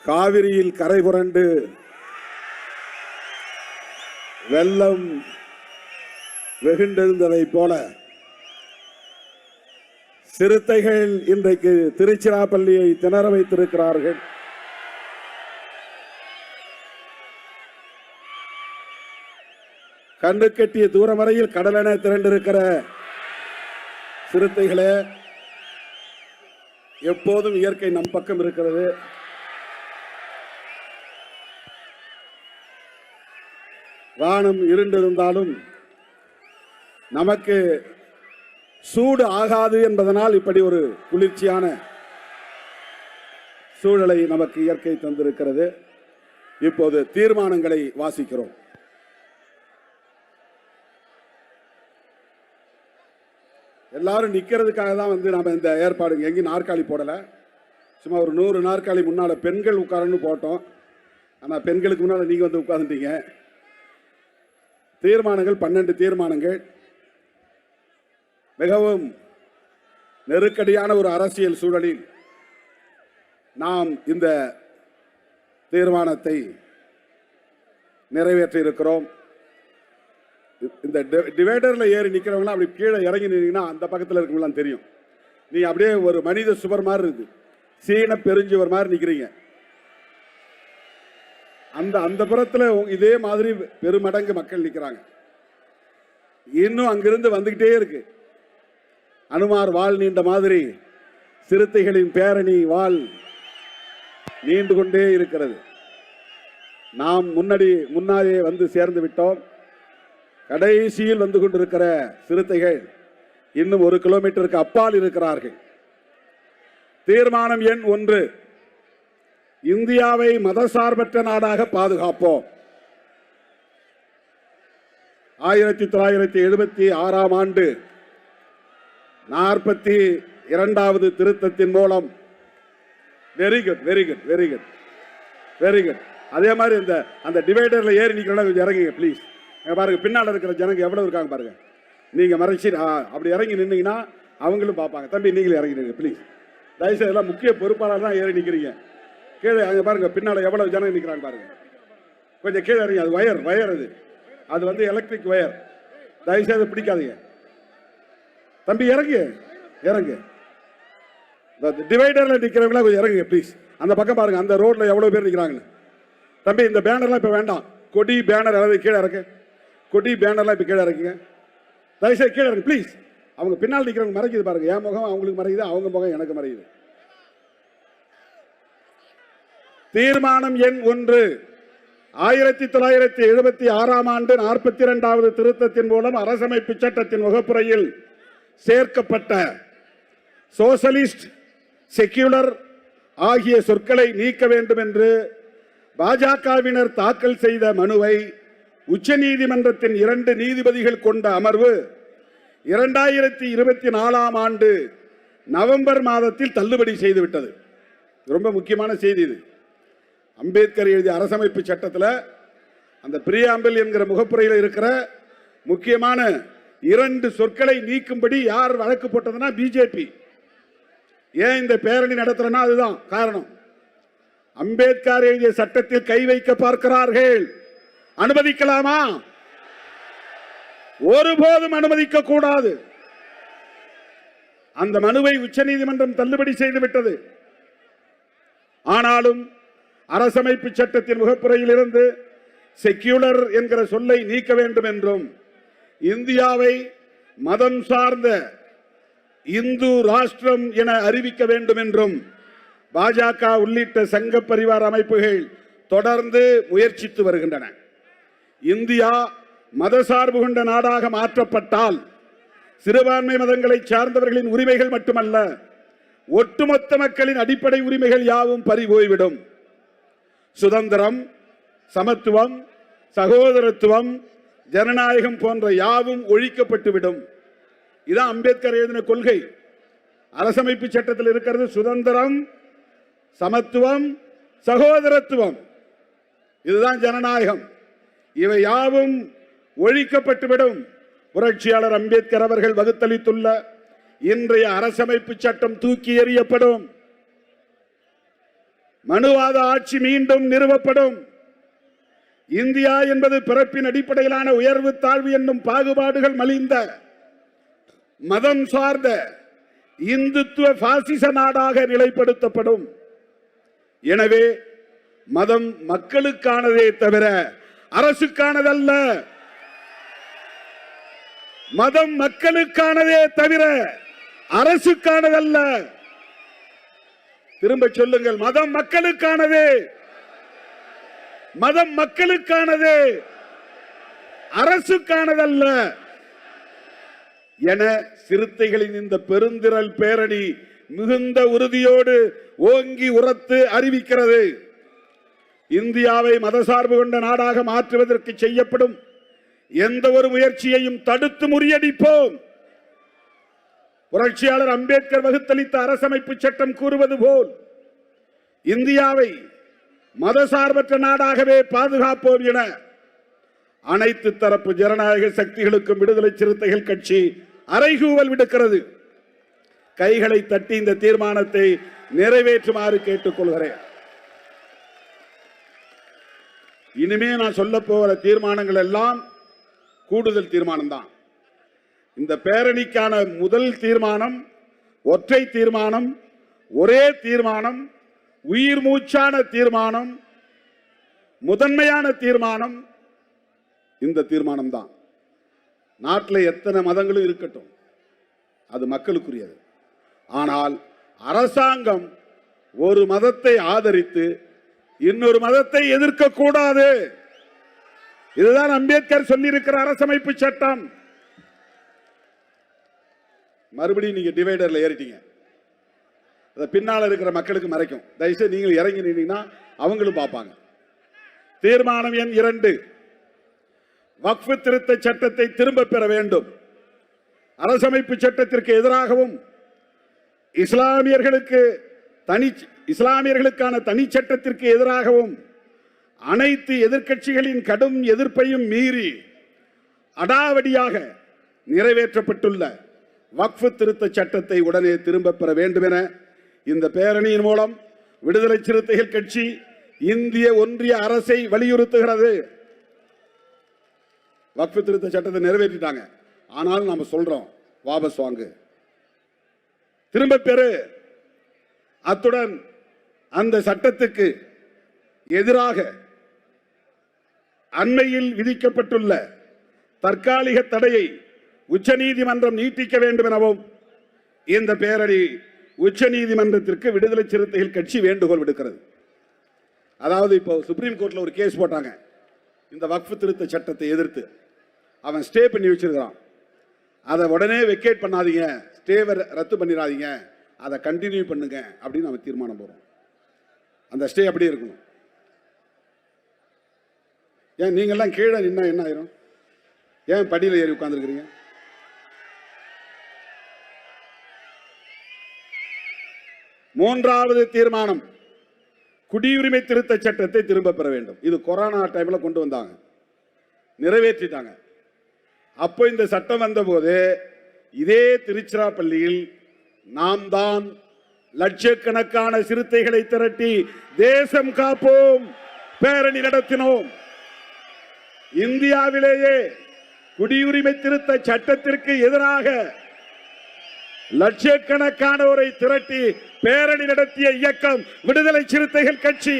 காவிரியில் கரை புரண்டு வெள்ளம் வெகுண்டெழுந்ததைப் போல சிறுத்தைகள் இன்றைக்கு திருச்சிராப்பள்ளியை திணற வைத்திருக்கிறார்கள். கண்ணு கட்டிய தூரம் வரையில் கடலென திரண்டிருக்கிற சிறுத்தைகளே, எப்போதும் இயற்கை நம் பக்கம் இருக்கிறது. வானம் இருண்டிருந்தாலும் நமக்கு சூடு ஆகாது என்பதனால் இப்படி ஒரு குளிர்ச்சியான சூழலை நமக்கு இயற்கை தந்திருக்கிறது. இப்போது தீர்மானங்களை வாசிக்கிறோம். எல்லாரும் நிக்கிறதுக்காக தான் நாம இந்த ஏற்பாடு எங்கேயும் நாற்காலி போடல. சும்மா ஒரு 100 நாற்காலி முன்னால பெண்கள் உட்காரன்னு போட்டோம். ஆனா பெண்களுக்கு முன்னால நீங்க உட்கார்ந்துட்டீங்க. தீர்மானங்கள் 12 தீர்மானங்கள். மிகவும் நெருக்கடியான ஒரு அரசியல் சூழலில் நாம் இந்த தீர்மானத்தை நிறைவேற்றி இருக்கிறோம். இந்த டிவைடர்ல ஏறி நிக்கிறவங்க அப்படி கீழே இறங்கி நின்னீங்கன்னா அந்த பக்கத்தில் இருக்கவங்களாம் தெரியும். நீ அப்படியே ஒரு மனித சுவர் மாதிரி இருக்கு, சீன பெருஞ்சுவர் மாதிரி நிக்கிறீங்க. அந்த புறத்தில் இதே மாதிரி பெருமடங்கு மக்கள் நிற்கிறாங்க. இன்னும் அங்கிருந்து வந்துகிட்டே இருக்கு. அனுமார் வாள் நீண்ட மாதிரி சிறுத்தைகளின் பேரணி வாள் நீண்டு கொண்டே இருக்கிறது. நாம் முன்னாலே வந்து சேர்ந்து விட்டோம். கடைசியில் வந்து கொண்டிருக்கிற சிறுத்தைகள் இன்னும் 1 கிலோமீட்டருக்கு அப்பால் இருக்கிறார்கள். தீர்மானம் எண் 1, இந்தியாவை மதசார்பற்ற நாடாக பாதுகாப்போம். 1976ஆம் ஆண்டு 42வது திருத்தத்தின் மூலம் very good very good very good very good. அதே மாதிரி அந்த டிவைடர்ல ஏறி நிக்கிறவங்க இறங்குங்க ப்ளீஸ். பாருங்க பின்னால இருக்கிற ஜனங்க எவ்வளவு இருக்காங்க பாருங்க. நீங்க மறைச்சி அப்படி இறங்கி நின்னீங்கன்னா அவங்களும் பார்ப்பாங்க. தம்பி நீங்களும் இறங்கி நிற்க ப்ளீஸ். தயவுசெய்து எல்லாம் முக்கிய பொறுப்பாளர் தான் ஏறி நிற்கிறீங்க. கீழே அங்கே பாருங்க பின்னால எவ்வளவு ஜனங்க நிற்கிறாங்க பாருங்க. கொஞ்சம் கீழே இறங்கி. அது வயர் அது எலக்ட்ரிக் வயர். தயவுசெய்து பிடிக்காதீங்க. தம்பி இறங்கு. டிவைடர்ல நிற்கிறவங்களா கொஞ்சம் இறங்குங்க ப்ளீஸ். அந்த பக்கம் பாருங்க, அந்த ரோட்ல எவ்வளவு பேர் நிற்கிறாங்கன்னு. தம்பி இந்த பேனர்லாம் இப்ப வேண்டாம். கொடி பேனர் எல்லாம் கீழே இறக்கு. கொடி பேனர்லாம் இப்ப கீழே இறக்குங்க. தயவுசெய்து கீழே இறங்கு ப்ளீஸ். அவங்க பின்னால் நிற்கிறவங்க மறைக்குது பாருங்க. என் முகம் அவங்களுக்கு மறைக்குது, அவங்க முகம் எனக்கு மறைக்குது. தீர்மானம் எண் 1, 1976ஆம் ஆண்டு 42வது திருத்தத்தின் மூலம் அரசமைப்பு சட்டத்தின் வகுப்புரையில் சேர்க்கப்பட்ட சோசலிஸ்ட், செக்யூலர் ஆகிய சொற்களை நீக்க வேண்டும் என்று பாஜகவினர் தாக்கல் செய்த மனுவை உச்சநீதிமன்றத்தின் 2 நீதிபதிகள் கொண்ட அமர்வு 2024ஆம் ஆண்டு நவம்பர் மாதத்தில் தள்ளுபடி செய்துவிட்டது. ரொம்ப முக்கியமான செய்தி இது. அம்பேத்கர் எழுதிய அரசமைப்பு சட்டத்தில் அந்த பிரியாம்பிள் என்கிற முகப்புரையில் இருக்கிற முக்கியமான 2 சொற்களை நீக்கும்படி யார் வழக்கு போட்டதுன்னா பிஜேபி. ஏன் இந்த பேரணி நடத்துறனா அதுதான் காரணம். அம்பேத்கர் எழுதிய சட்டத்தில் கை வைக்க பார்க்கிறார்கள். அனுமதிக்கலாமா? ஒருபோதும் அனுமதிக்க கூடாது. அந்த மனுவை உச்சநீதிமன்றம் தள்ளுபடி செய்துவிட்டது. ஆனாலும் அரசமைப்பு சட்டத்தின் முகப்புரையில் இருந்து செக்யூலர் என்கிற சொல்லை நீக்க வேண்டும் என்றும் இந்தியாவை மதம் சார்ந்த இந்து ராஷ்டிரம் என அறிவிக்க வேண்டும் என்றும் பாஜக உள்ளிட்ட சங்க பரிவார அமைப்புகள் தொடர்ந்து முயற்சித்து வருகின்றன. இந்தியா மதசார்பு கொண்ட நாடாக மாற்றப்பட்டால் சிறுபான்மை மதங்களை சார்ந்தவர்களின் உரிமைகள் மட்டுமல்ல, ஒட்டுமொத்த மக்களின் அடிப்படை உரிமைகள் யாவும் பறிபோய்விடும். சுதந்திரம், சமத்துவம், சகோதரத்துவம், ஜனநாயகம் போன்ற யாவும் ஒழிக்கப்பட்டுவிடும். இதான் அம்பேத்கர் எழுதின கொள்கை. அரசமைப்பு சட்டத்தில் இருக்கிறது சுதந்திரம், சமத்துவம், சகோதரத்துவம். இதுதான் ஜனநாயகம். இவை யாவும் ஒழிக்கப்பட்டுவிடும். புரட்சியாளர் அம்பேத்கர் அவர்கள் வகுத்தளித்துள்ள இன்றைய அரசமைப்பு சட்டம் தூக்கி எறியப்படும். மனுவாத ஆட்சி மீண்டும் நிறுவப்படும். இந்தியா என்பது பிறப்பின் அடிப்படையிலான உயர்வு தாழ்வு என்னும் பாகுபாடுகள் மலிந்த மதம் சார்ந்த இந்துத்துவ பாசிச நாடாக நிலைப்படுத்தப்படும். எனவே மதம் மக்களுக்கானதே தவிர அரசுக்கானதல்ல. மதம் மக்களுக்கானதே தவிர அரசுக்கானதல்ல. திரும்ப சொல்லுங்கள், மதம் மக்களுக்கானது. மதம் மக்களுக்கானது, அரசுக்கானதல்ல என சிறுத்தைகளின் இந்த பெருந்திரள் பேரணி மிகுந்த உறுதியோடு ஓங்கி உரத்து அறிவிக்கிறது. இந்தியாவை மதசார்பு கொண்ட நாடாக மாற்றுவதற்கு செய்யப்படும் எந்த ஒரு முயற்சியையும் தடுத்து முறியடிப்போம். புரட்சியாளர் அம்பேத்கர் வகுத்தளித்த அரசமைப்பு சட்டம் கூறுவது போல் இந்தியாவை மதசார்பற்ற நாடாகவே பாதுகாப்போம் என அனைத்து தரப்பு ஜனநாயக சக்திகளுக்கும் விடுதலை சிறுத்தைகள் கட்சி அறைகூவல் விடுக்கிறது. கைகளை தட்டி இந்த தீர்மானத்தை நிறைவேற்றுமாறு கேட்டுக் கொள்கிறேன். இனிமே நான் சொல்ல போகிற தீர்மானங்கள் எல்லாம் கூடுதல் தீர்மானம் தான். இந்த பேரணிக்கான முதல் தீர்மானம் ஒற்றை தீர்மானம், ஒரே தீர்மானம், உயிர் மூச்சான தீர்மானம், முதன்மையான தீர்மானம் இந்த தீர்மானம் தான். நாட்டில் எத்தனை மதங்களும் இருக்கட்டும், அது மக்களுக்குரியது. ஆனால் அரசாங்கம் ஒரு மதத்தை ஆதரித்து இன்னொரு மதத்தை எதிர்க்க கூடாது. இதுதான் அம்பேத்கர் சொல்லியிருக்கிற அரசமைப்பு சட்டம். மறுபடியும் நீங்க டிவைடர்ல ஏறிட்டீங்க. பின்னால இருக்கிற மக்களுக்கு மறைக்கும். தயவுசெய்து நீங்கள் இறங்கி நின்னீங்கன்னா அவங்களும் பார்ப்பாங்க. தீர்மானம் எண் 2, வக்ஃபு திருத்த சட்டத்தை திரும்ப பெற வேண்டும். அரசமைப்பு சட்டத்திற்கு எதிராகவும் இஸ்லாமியர்களுக்கான தனி சட்டத்திற்கு எதிராகவும் அனைத்து எதிர்க்கட்சிகளின் கடும் எதிர்ப்பையும் மீறி அடாவடியாக நிறைவேற்றப்பட்டுள்ள வக்ஃபு திருத்த சட்டத்தை உடனே திரும்ப பெற வேண்டும் என இந்த பேரணியின் மூலம் விடுதலை சிறுத்தைகள் கட்சி இந்திய ஒன்றிய அரசை வலியுறுத்துகிறது. வக்ஃபு திருத்த சட்டத்தை நிறைவேற்றிட்டாங்க, ஆனாலும் நாம சொல்றோம், வாபஸ் வாங்கு, திரும்ப பெறு. அத்துடன் அந்த சட்டத்துக்கு எதிராக அண்மையில் விதிக்கப்பட்டுள்ள தற்காலிக தடையை உச்சநீதிமன்றம் நீட்டிக்க வேண்டும் எனவும் இந்த பேரணி உச்சநீதிமன்றத்திற்கு விடுதலை சிறுத்தைகள் கட்சி வேண்டுகோள் விடுக்கிறது. அதாவது இப்போ சுப்ரீம் கோர்ட்ல ஒரு கேஸ் போட்டாங்க இந்த வக்ஃபு திருத்த சட்டத்தை எதிர்த்து. அவன் ஸ்டே பண்ணி வச்சிருக்கான். அதை உடனே வெக்கேட் பண்ணாதீங்க, ஸ்டேவை ரத்து பண்ணிடாதீங்க, அதை கண்டினியூ பண்ணுங்க அப்படின்னு நம்ம தீர்மானம் போறோம். அந்த ஸ்டே அப்படியே இருக்கணும். ஏன் நீங்கெல்லாம் கீழே நின்னா என்ன ஆயிரும்? ஏன் படியில் ஏறி உட்கார்ந்துருக்கிறீங்க? மூன்றாவது தீர்மானம், குடியுரிமை திருத்த சட்டத்தை திரும்ப பெற வேண்டும். இது கொரோனா டைம்ல கொண்டு வந்தாங்க, நிறைவேற்றிட்டாங்க. அப்போ இந்த சட்டம் வந்த போது இதே திருச்சிராப்பள்ளியில் நாம் தான் லட்சக்கணக்கான சிறுத்தைகளை திரட்டி தேசம் காப்போம் பேரணி நடத்தினோம். இந்தியாவிலேயே குடியுரிமை திருத்த சட்டத்திற்கு எதிராக லட்சக்கணக்கானோரை திரட்டி பேரணி நடத்திய இயக்கம் விடுதலை சிறுத்தைகள் கட்சி.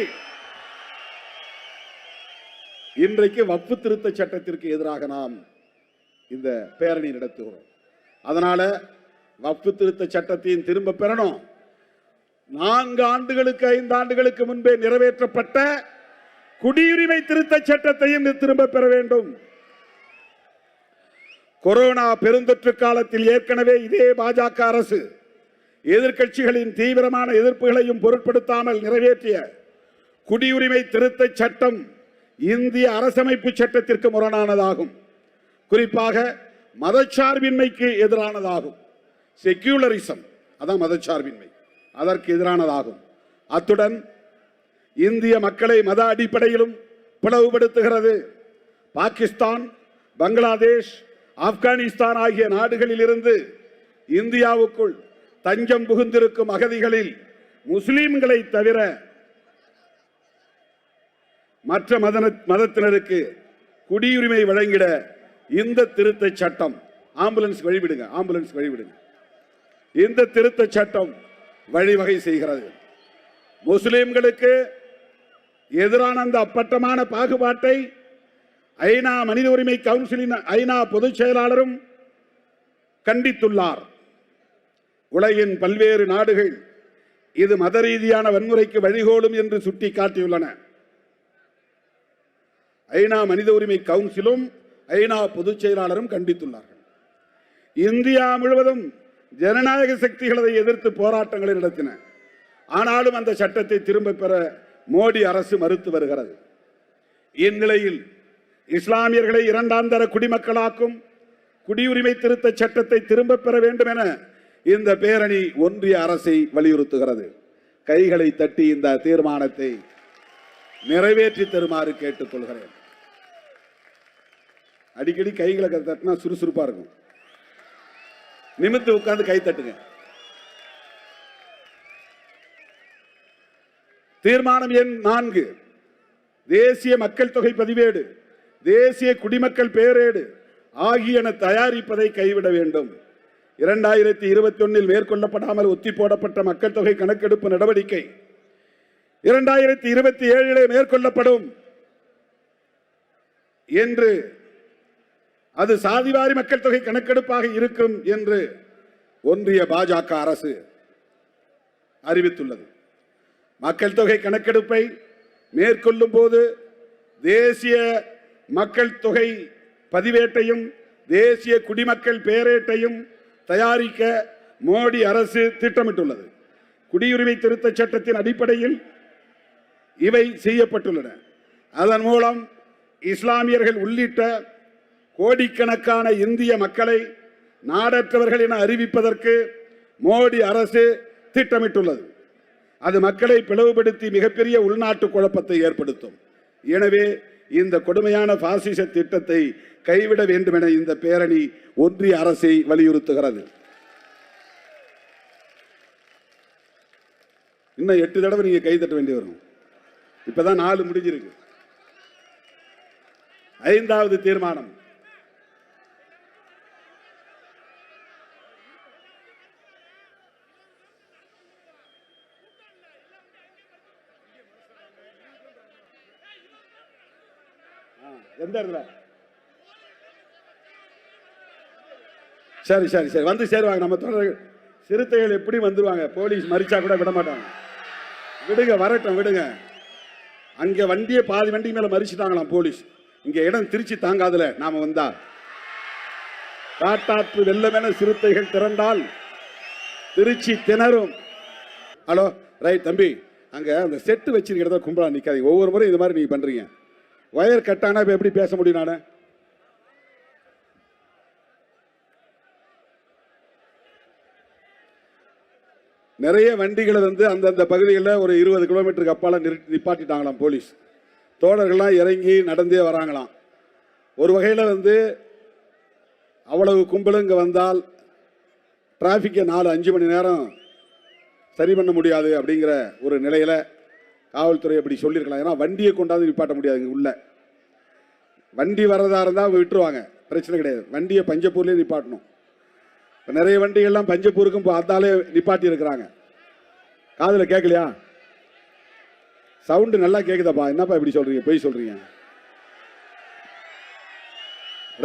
இன்றைக்கு வக்ஃபு திருத்த சட்டத்திற்கு எதிராக நாம் இந்த பேரணி நடத்துகிறோம். அதனால வக்ஃபு திருத்த சட்டத்தையும் திரும்ப பெறணும். 4 ஆண்டுகளுக்கு 5 ஆண்டுகளுக்கு முன்பே நிறைவேற்றப்பட்ட குடியுரிமை திருத்த சட்டத்தையும் திரும்ப பெற வேண்டும். கொரோனா பெருந்தொற்று காலத்தில் ஏற்கனவே இதே பாஜக அரசு எதிர்க்கட்சிகளின் தீவிரமான எதிர்ப்புகளையும் பொருட்படுத்தாமல் நிறைவேற்றிய குடியுரிமை திருத்த சட்டம் இந்திய அரசமைப்பு சட்டத்திற்கு முரணானதாகும். குறிப்பாக மதச்சார்பின்மைக்கு எதிரானதாகும். செக்யூலரிசம், அதான் மதச்சார்பின்மை, அதற்கு எதிரானதாகும். அத்துடன் இந்திய மக்களை மத அடிப்படையிலும் பிளவுபடுத்துகிறது. பாகிஸ்தான், பங்களாதேஷ், ஆப்கானிஸ்தான் ஆகிய நாடுகளில் இருந்து இந்தியாவுக்குள் தஞ்சம் புகுந்திருக்கும் அகதிகளில் முஸ்லிம்களை தவிர மற்ற மதத்தினருக்கு குடியுரிமை வழங்கிட இந்த திருத்த சட்டம் ஆம்புலன்ஸ் வழிவிடுங்க, ஆம்புலன்ஸ் வழிவிடுங்க. இந்த திருத்த சட்டம் வழிவகை செய்கிறது. முஸ்லிம்களுக்கு எதிரான அந்த அப்பட்டமான பாகுபாட்டை ஐநா மனித உரிமை கவுன்சிலின் ஐநா பொதுச் செயலாளரும் கண்டித்துள்ளார். உலகின் பல்வேறு நாடுகள் இது மத ரீதியான வன்முறைக்கு வழிகோலும் என்று சுட்டிக்காட்டியுள்ளன. ஐநா மனித உரிமை கவுன்சிலும் ஐநா பொதுச் செயலாளரும் கண்டித்துள்ளார்கள். இந்தியா முழுவதும் ஜனநாயக சக்திகள் அதை எதிர்த்து போராட்டங்களை நடத்தின. ஆனாலும் அந்த சட்டத்தை திரும்ப பெற மோடி அரசு மறுத்து வருகிறது. இந்நிலையில் இஸ்லாமியர்களை இரண்டாம் தர குடிமக்களாக்கும் குடியுரிமை திருத்த சட்டத்தை திரும்ப பெற வேண்டும் என இந்த பேரணி ஒன்றிய அரசை வலியுறுத்துகிறது. கைகளை தட்டி இந்த தீர்மானத்தை நிறைவேற்றி தருமாறு கேட்டுக் கொள்கிறேன். அடிக்கடி கைகளை தட்டினா சுறுசுறுப்பா இருக்கும். நிமித்து உட்கார்ந்து கை தட்டுங்க. தீர்மானம் எண் 4, தேசிய மக்கள் தொகை பதிவேடு, தேசிய குடிமக்கள் பேரேடு ஆகியன தயாரிப்பதை கைவிட வேண்டும். 2021 மேற்கொள்ளப்படாமல் ஒத்தி போடப்பட்ட மக்கள் தொகை கணக்கெடுப்பு நடவடிக்கை 2027 மேற்கொள்ளப்படும் என்று, அது சாதிவாரி மக்கள் தொகை கணக்கெடுப்பாக இருக்கும் என்று ஒன்றிய பாஜக அரசு அறிவித்துள்ளது. மக்கள் தொகை கணக்கெடுப்பை மேற்கொள்ளும் போது தேசிய மக்கள் தொகை பதிவேட்டையும் தேசிய குடிமக்கள் பேரேட்டையும் தயாரிக்க மோடி அரசு திட்டமிட்டுள்ளது. குடியுரிமை திருத்த சட்டத்தின் அடிப்படையில் இவை செய்யப்பட்டுள்ளன. அதன் மூலம் இஸ்லாமியர்கள் உள்ளிட்ட கோடிக்கணக்கான இந்திய மக்களை நாடற்றவர்கள் என அறிவிப்பதற்கு மோடி அரசு திட்டமிட்டுள்ளது. அது மக்களை பிளவுபடுத்தி மிகப்பெரிய உள்நாட்டு குழப்பத்தை ஏற்படுத்தும். எனவே இந்த கொடுமையான பாசிச திட்டத்தை கைவிட வேண்டும் என இந்த பேரணி ஒன்றிய அரசை வலியுறுத்துகிறது. இன்னும் 8 தடவை நீங்க கை தட்ட வேண்டி வரும். இப்பதான் 4 முடிஞ்சிருக்கு. 5வது தீர்மானம், எந்த இடத்துல? சரி சரி சரி, வந்து சேருவாங்க. நம்ம தொடர்கள் சிறுத்தைகள் எப்படி வந்துருவாங்க, போலீஸ் மறிச்சா கூட விட மாட்டாங்க. விடுங்க, வரட்டும், விடுங்க. அங்க வண்டியை பாதி வண்டி மேல மறிச்சுட்டாங்களாம் போலீஸ். இங்க இடம் திருச்சி தாங்காதுல நாம வந்தா. காட்டாற்று வெள்ளமென சிறுத்தைகள் திரண்டால் திருச்சி திணறும். ஹலோ, ரைட் தம்பி, அங்க அந்த செட்டு வச்சிருக்கிறத கும்பலா நிக்காதீங்க. ஒவ்வொரு முறை இது மாதிரி நீங்க பண்றீங்க. வயர் கட்டானா இப்ப எப்படி பேச முடியும்? நானு நிறைய வண்டிகளை வந்து அந்தந்த பகுதிகளில் ஒரு 20 கிலோமீட்டருக்கு அப்பால நிப்பாட்டிட்டாங்களாம் போலீஸ். தோழர்கள்லாம் இறங்கி நடந்தே வராங்களாம். ஒரு வகையில் வந்து அவ்வளவு கும்பலும் இங்கே வந்தால் டிராஃபிக்கை 4-5 மணி நேரம் சரி பண்ண முடியாது அப்படிங்கிற ஒரு நிலையில் காவல்துறை அப்படி சொல்லியிருக்கலாம். ஏன்னா வண்டியை கொண்டாந்து நிப்பாட்ட முடியாது. இங்கே உள்ள வண்டி வரதா இருந்தால் விட்டுருவாங்க, பிரச்சனை கிடையாது. வண்டியை பஞ்சப்பூர்லேயே நிப்பாட்டணும். இப்போ நிறைய வண்டிகள்லாம் பஞ்சப்பூருக்கும் அதாலே நிப்பாட்டி இருக்கிறாங்க. காதில் கேட்கலையா? சவுண்டு நல்லா கேட்குதாப்பா? என்னப்பா இப்படி சொல்றீங்க, போய் சொல்றீங்க?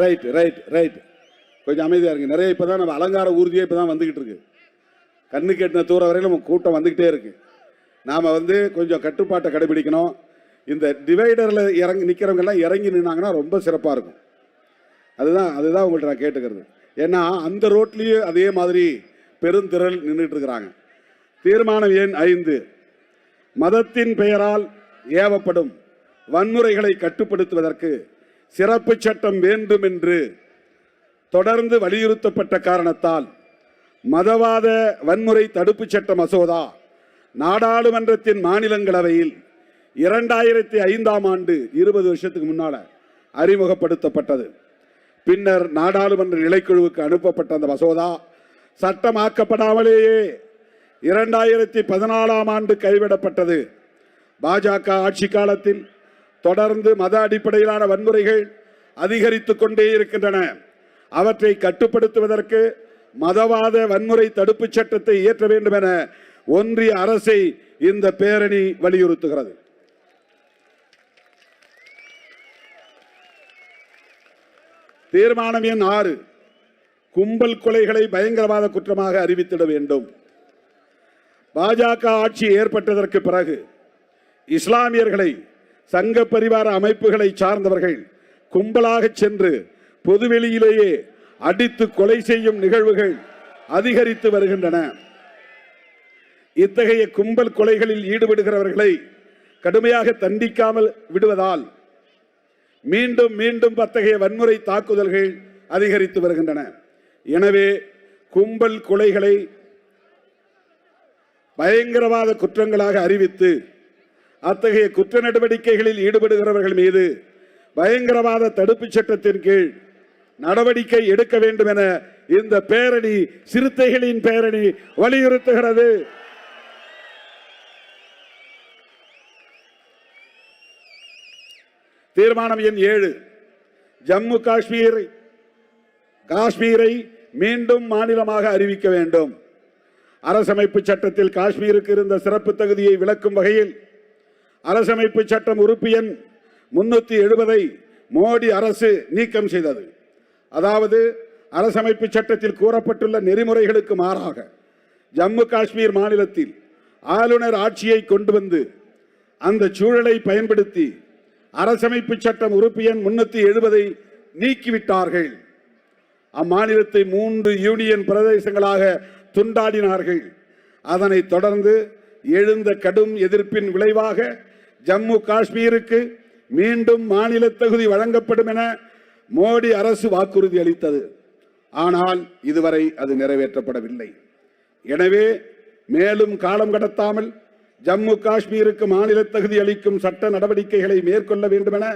ரைட் ரைட் ரைட், கொஞ்சம் அமைதியாக இருங்க. நிறைய இப்போ தான் நம்ம அலங்கார ஊர்தியே இப்போ தான் வந்துக்கிட்டு இருக்கு. கண்ணு கெட்டின தூரம் வரையிலும் நம்ம கூட்டம் வந்துக்கிட்டே இருக்கு. நாம் வந்து கொஞ்சம் கட்டுப்பாட்டை கடைபிடிக்கணும். இந்த டிவைடரில் இறங்கி நிற்கிறவங்கெல்லாம் இறங்கி நின்னாங்கன்னா ரொம்ப சிறப்பாக இருக்கும். அதுதான் உங்கள்கிட்ட நான் கேட்டுக்கிறது. ஏன்னா அந்த ரோட்லேயும் அதே மாதிரி பெருந்திரள் நின்றுட்டு இருக்கிறாங்க. தீர்மானம் எண் 5, மதத்தின் பெயரால் ஏவப்படும் வன்முறைகளை கட்டுப்படுத்துவதற்கு சிறப்பு சட்டம் வேண்டும் என்று தொடர்ந்து வலியுறுத்தப்பட்ட காரணத்தால் மதவாத வன்முறை தடுப்பு சட்ட மசோதா நாடாளுமன்றத்தின் மாநிலங்களவையில் 2005ஆம் ஆண்டு 20 வருஷத்துக்கு முன்னால அறிமுகப்படுத்தப்பட்டது. பின்னர் நாடாளுமன்ற நிலைக்குழுவுக்கு அனுப்பப்பட்ட அந்த மசோதா சட்டமாக்கப்படாமலேயே 2014ஆம் ஆண்டு கைவிடப்பட்டது. பாஜக ஆட்சி காலத்தில் தொடர்ந்து மத அடிப்படையிலான வன்முறைகள் அதிகரித்துக் கொண்டே இருக்கின்றன. அவற்றை கட்டுப்படுத்துவதற்கு மதவாத வன்முறை தடுப்பு சட்டத்தை இயற்ற வேண்டும் என ஒன்றிய அரசை இந்த பேரணி வலியுறுத்துகிறது. தீர்மானம் எண் 6, கும்பல் கொலைகளை பயங்கரவாத குற்றமாக அறிவித்திட வேண்டும். பாஜக ஆட்சி ஏற்பட்டதற்கு பிறகு இஸ்லாமியர்களை சங்க பரிவார அமைப்புகளை சார்ந்தவர்கள் கும்பலாக சென்று பொதுவெளியிலேயே அடித்து கொலை செய்யும் நிகழ்வுகள் அதிகரித்து வருகின்றன. இத்தகைய கும்பல் கொலைகளில் ஈடுபடுகிறவர்களை கடுமையாக தண்டிக்காமல் விடுவதால் மீண்டும் மீண்டும் அத்தகைய வன்முறை தாக்குதல்கள் அதிகரித்து வருகின்றன. எனவே கும்பல் கொலைகளை பயங்கரவாத குற்றங்களாக அறிவித்து அத்தகைய குற்ற நடவடிக்கைகளில் ஈடுபடுகிறவர்கள் மீது பயங்கரவாத தடுப்பு சட்டத்தின் கீழ் நடவடிக்கை எடுக்க வேண்டும் என இந்த பேரணி, சிறுத்தைகளின் பேரணி வலியுறுத்துகிறது. தீர்மானம் எண் 7, ஜம்மு காஷ்மீரை மீண்டும் மாநிலமாக அறிவிக்க வேண்டும். அரசமைப்பு சட்டத்தில் காஷ்மீருக்கு இருந்த சிறப்பு தகுதியை விளக்கும் வகையில் அரசமைப்பு சட்டம் உறுப்பு எண் 370 மோடி அரசு நீக்கம் செய்தது. அதாவது அரசமைப்பு சட்டத்தில் கூறப்பட்டுள்ள நெறிமுறைகளுக்கு மாறாக ஜம்மு காஷ்மீர் மாநிலத்தில் ஆளுநர் ஆட்சியை கொண்டு வந்து அந்த சூழலை பயன்படுத்தி அரசமைப்பு சட்டம் உறுப்பு எண் 370 நீக்கிவிட்டார்கள். அம்மாநிலத்தை 3 யூனியன் பிரதேசங்களாக துண்டாடினார்கள். அதனைத் தொடர்ந்து எழுந்த கடும் எதிர்ப்பின் விளைவாக ஜம்மு காஷ்மீருக்கு மீண்டும் மாநில தகுதி வழங்கப்படும் என மோடி அரசு வாக்குறுதி அளித்தது. ஆனால் இதுவரை அது நிறைவேற்றப்படவில்லை. எனவே மேலும் காலம் கடத்தாமல் ஜம்மு காஷ்மீருக்கு மாநில தகுதி அளிக்கும் சட்ட நடவடிக்கைகளை மேற்கொள்ள வேண்டும் என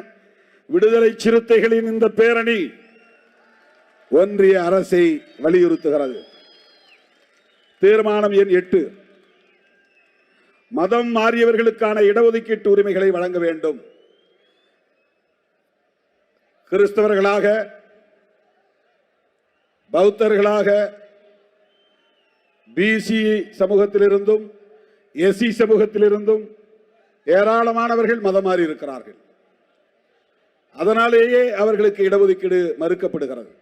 விடுதலை சிறுத்தைகளின் இந்த பேரணி ஒன்றிய அரசை வலியுறுத்துகிறது. தீர்மானம் எண் 8, மதம் மாறியவர்களுக்கான இடஒதுக்கீட்டு உரிமைகளை வழங்க வேண்டும். கிறிஸ்தவர்களாக, பௌத்தர்களாக, பிசி சமூகத்திலிருந்தும் எஸ்சி சமூகத்திலிருந்தும் ஏராளமானவர்கள் மதம் மாறி இருக்கிறார்கள். அதனாலேயே அவர்களுக்கு இடஒதுக்கீடு மறுக்கப்படுகிறது.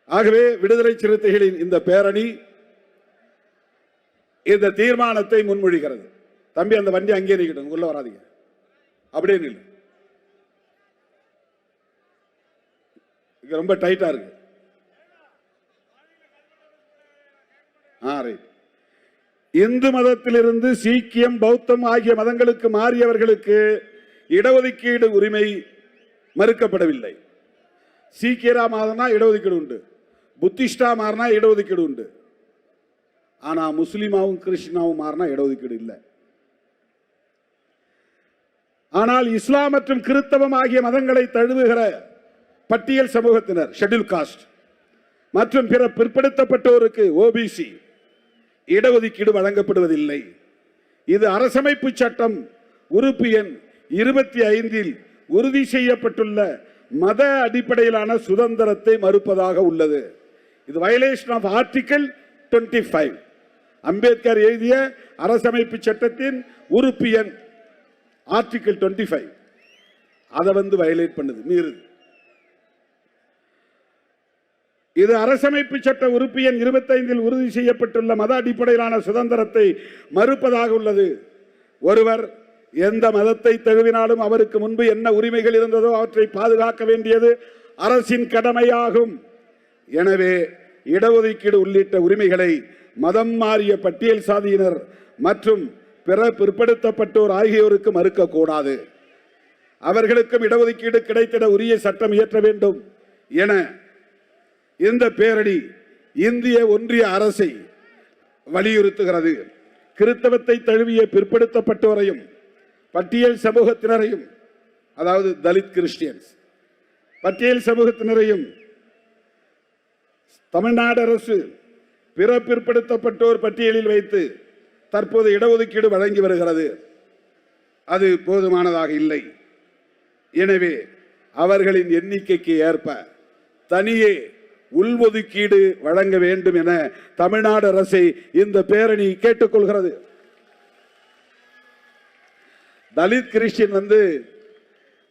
ஆகவே விடுதலை சிறுத்தைகளின் இந்த பேரணி இந்த தீர்மானத்தை முன்மொழிகிறது. தம்பி, அந்த வண்டி அங்கே நிற்கட்டும், உள்ள வராதீங்க, அப்படியே நில்லு. ரொம்ப டைட்டா இருக்கு. இந்து மதத்திலிருந்து சீக்கியம், பௌத்தம் ஆகிய மதங்களுக்கு மாறியவர்களுக்கு இடஒதுக்கீடு உரிமை மறுக்கப்படவில்லை. சீக்கியரா மாறினா இடஒதுக்கீடு உண்டு, புத்திஸ்டா மாறினா இடஒதுக்கீடு உண்டு. ஆனா முஸ்லிமாவும் கிறிஸ்டினாவும் மாறினா இடஒதுக்கீடு இல்லை. ஆனால் இஸ்லாம் மற்றும் கிறிஸ்தவம் ஆகிய மதங்களை தழுவுகிற பட்டியல் சமூகத்தினர், ஷெட்யூல் காஸ்ட் மற்றும் பிற பிற்படுத்தப்பட்டோருக்கு ஓபிசி இடஒதுக்கீடு வழங்கப்படுவதில்லை. இது அரசமைப்பு சட்டம் உறுப்பு எண் 25 உறுதி செய்யப்பட்டுள்ள மத அடிப்படையிலான சுதந்திரத்தை மறுப்பதாக உள்ளது. இது வயலேஷன் ஆஃப் ஆர்டிகல் 25. அம்பேத்கர் எழுதிய அரசமைப்பு சட்டத்தின் உறுப்பு எண் ஆர்டிகல் 25 அதை வயலேட் பண்ணுது, மீறுது. இது அரசமைப்பு சட்ட உறுப்பு எண் 25 உறுதி செய்யப்பட்டுள்ள மத அடிப்படையிலான சுதந்திரத்தை மறுப்பதாக உள்ளது. ஒருவர் எந்த மதத்தை தழுவினாலும் அவருக்கு முன்பு என்ன உரிமைகள் இருந்ததோ அவற்றை பாதுகாக்க வேண்டியது அரசின் கடமையாகும். எனவே இடஒதுக்கீடு உள்ளிட்ட உரிமைகளை மதம் மாறிய பட்டியல் சாதியினர் மற்றும் பிற பிற்படுத்தப்பட்டோர் ஆகியோருக்கு மறுக்கக்கூடாது. அவர்களுக்கும் இடஒதுக்கீடு கிடைத்திட உரிய சட்டம் இயற்ற வேண்டும் என இந்த பேரணி இந்திய ஒன்றிய அரசை வலியுறுத்துகிறது. கிறிஸ்தவத்தை தழுவிய பிற்படுத்தப்பட்டோரையும் பட்டியல் சமூகத்தினரையும், அதாவது தலித் கிறிஸ்டியன்ஸ், பட்டியல் சமூகத்தினரையும் தமிழ்நாடு அரசு பிற பிற்படுத்தப்பட்டோர் பட்டியலில் வைத்து தற்போது இடஒதுக்கீடு வழங்கி வருகிறது. அது போதுமானதாக இல்லை. எனவே அவர்களின் எண்ணிக்கைக்கு ஏற்ப தனியே உள்ஒதுக்கீடு வழங்க வேண்டும் என தமிழ்நாடு அரசை இந்த பேரணி கேட்டுக்கொள்கிறது. தலித் கிறிஸ்டியன்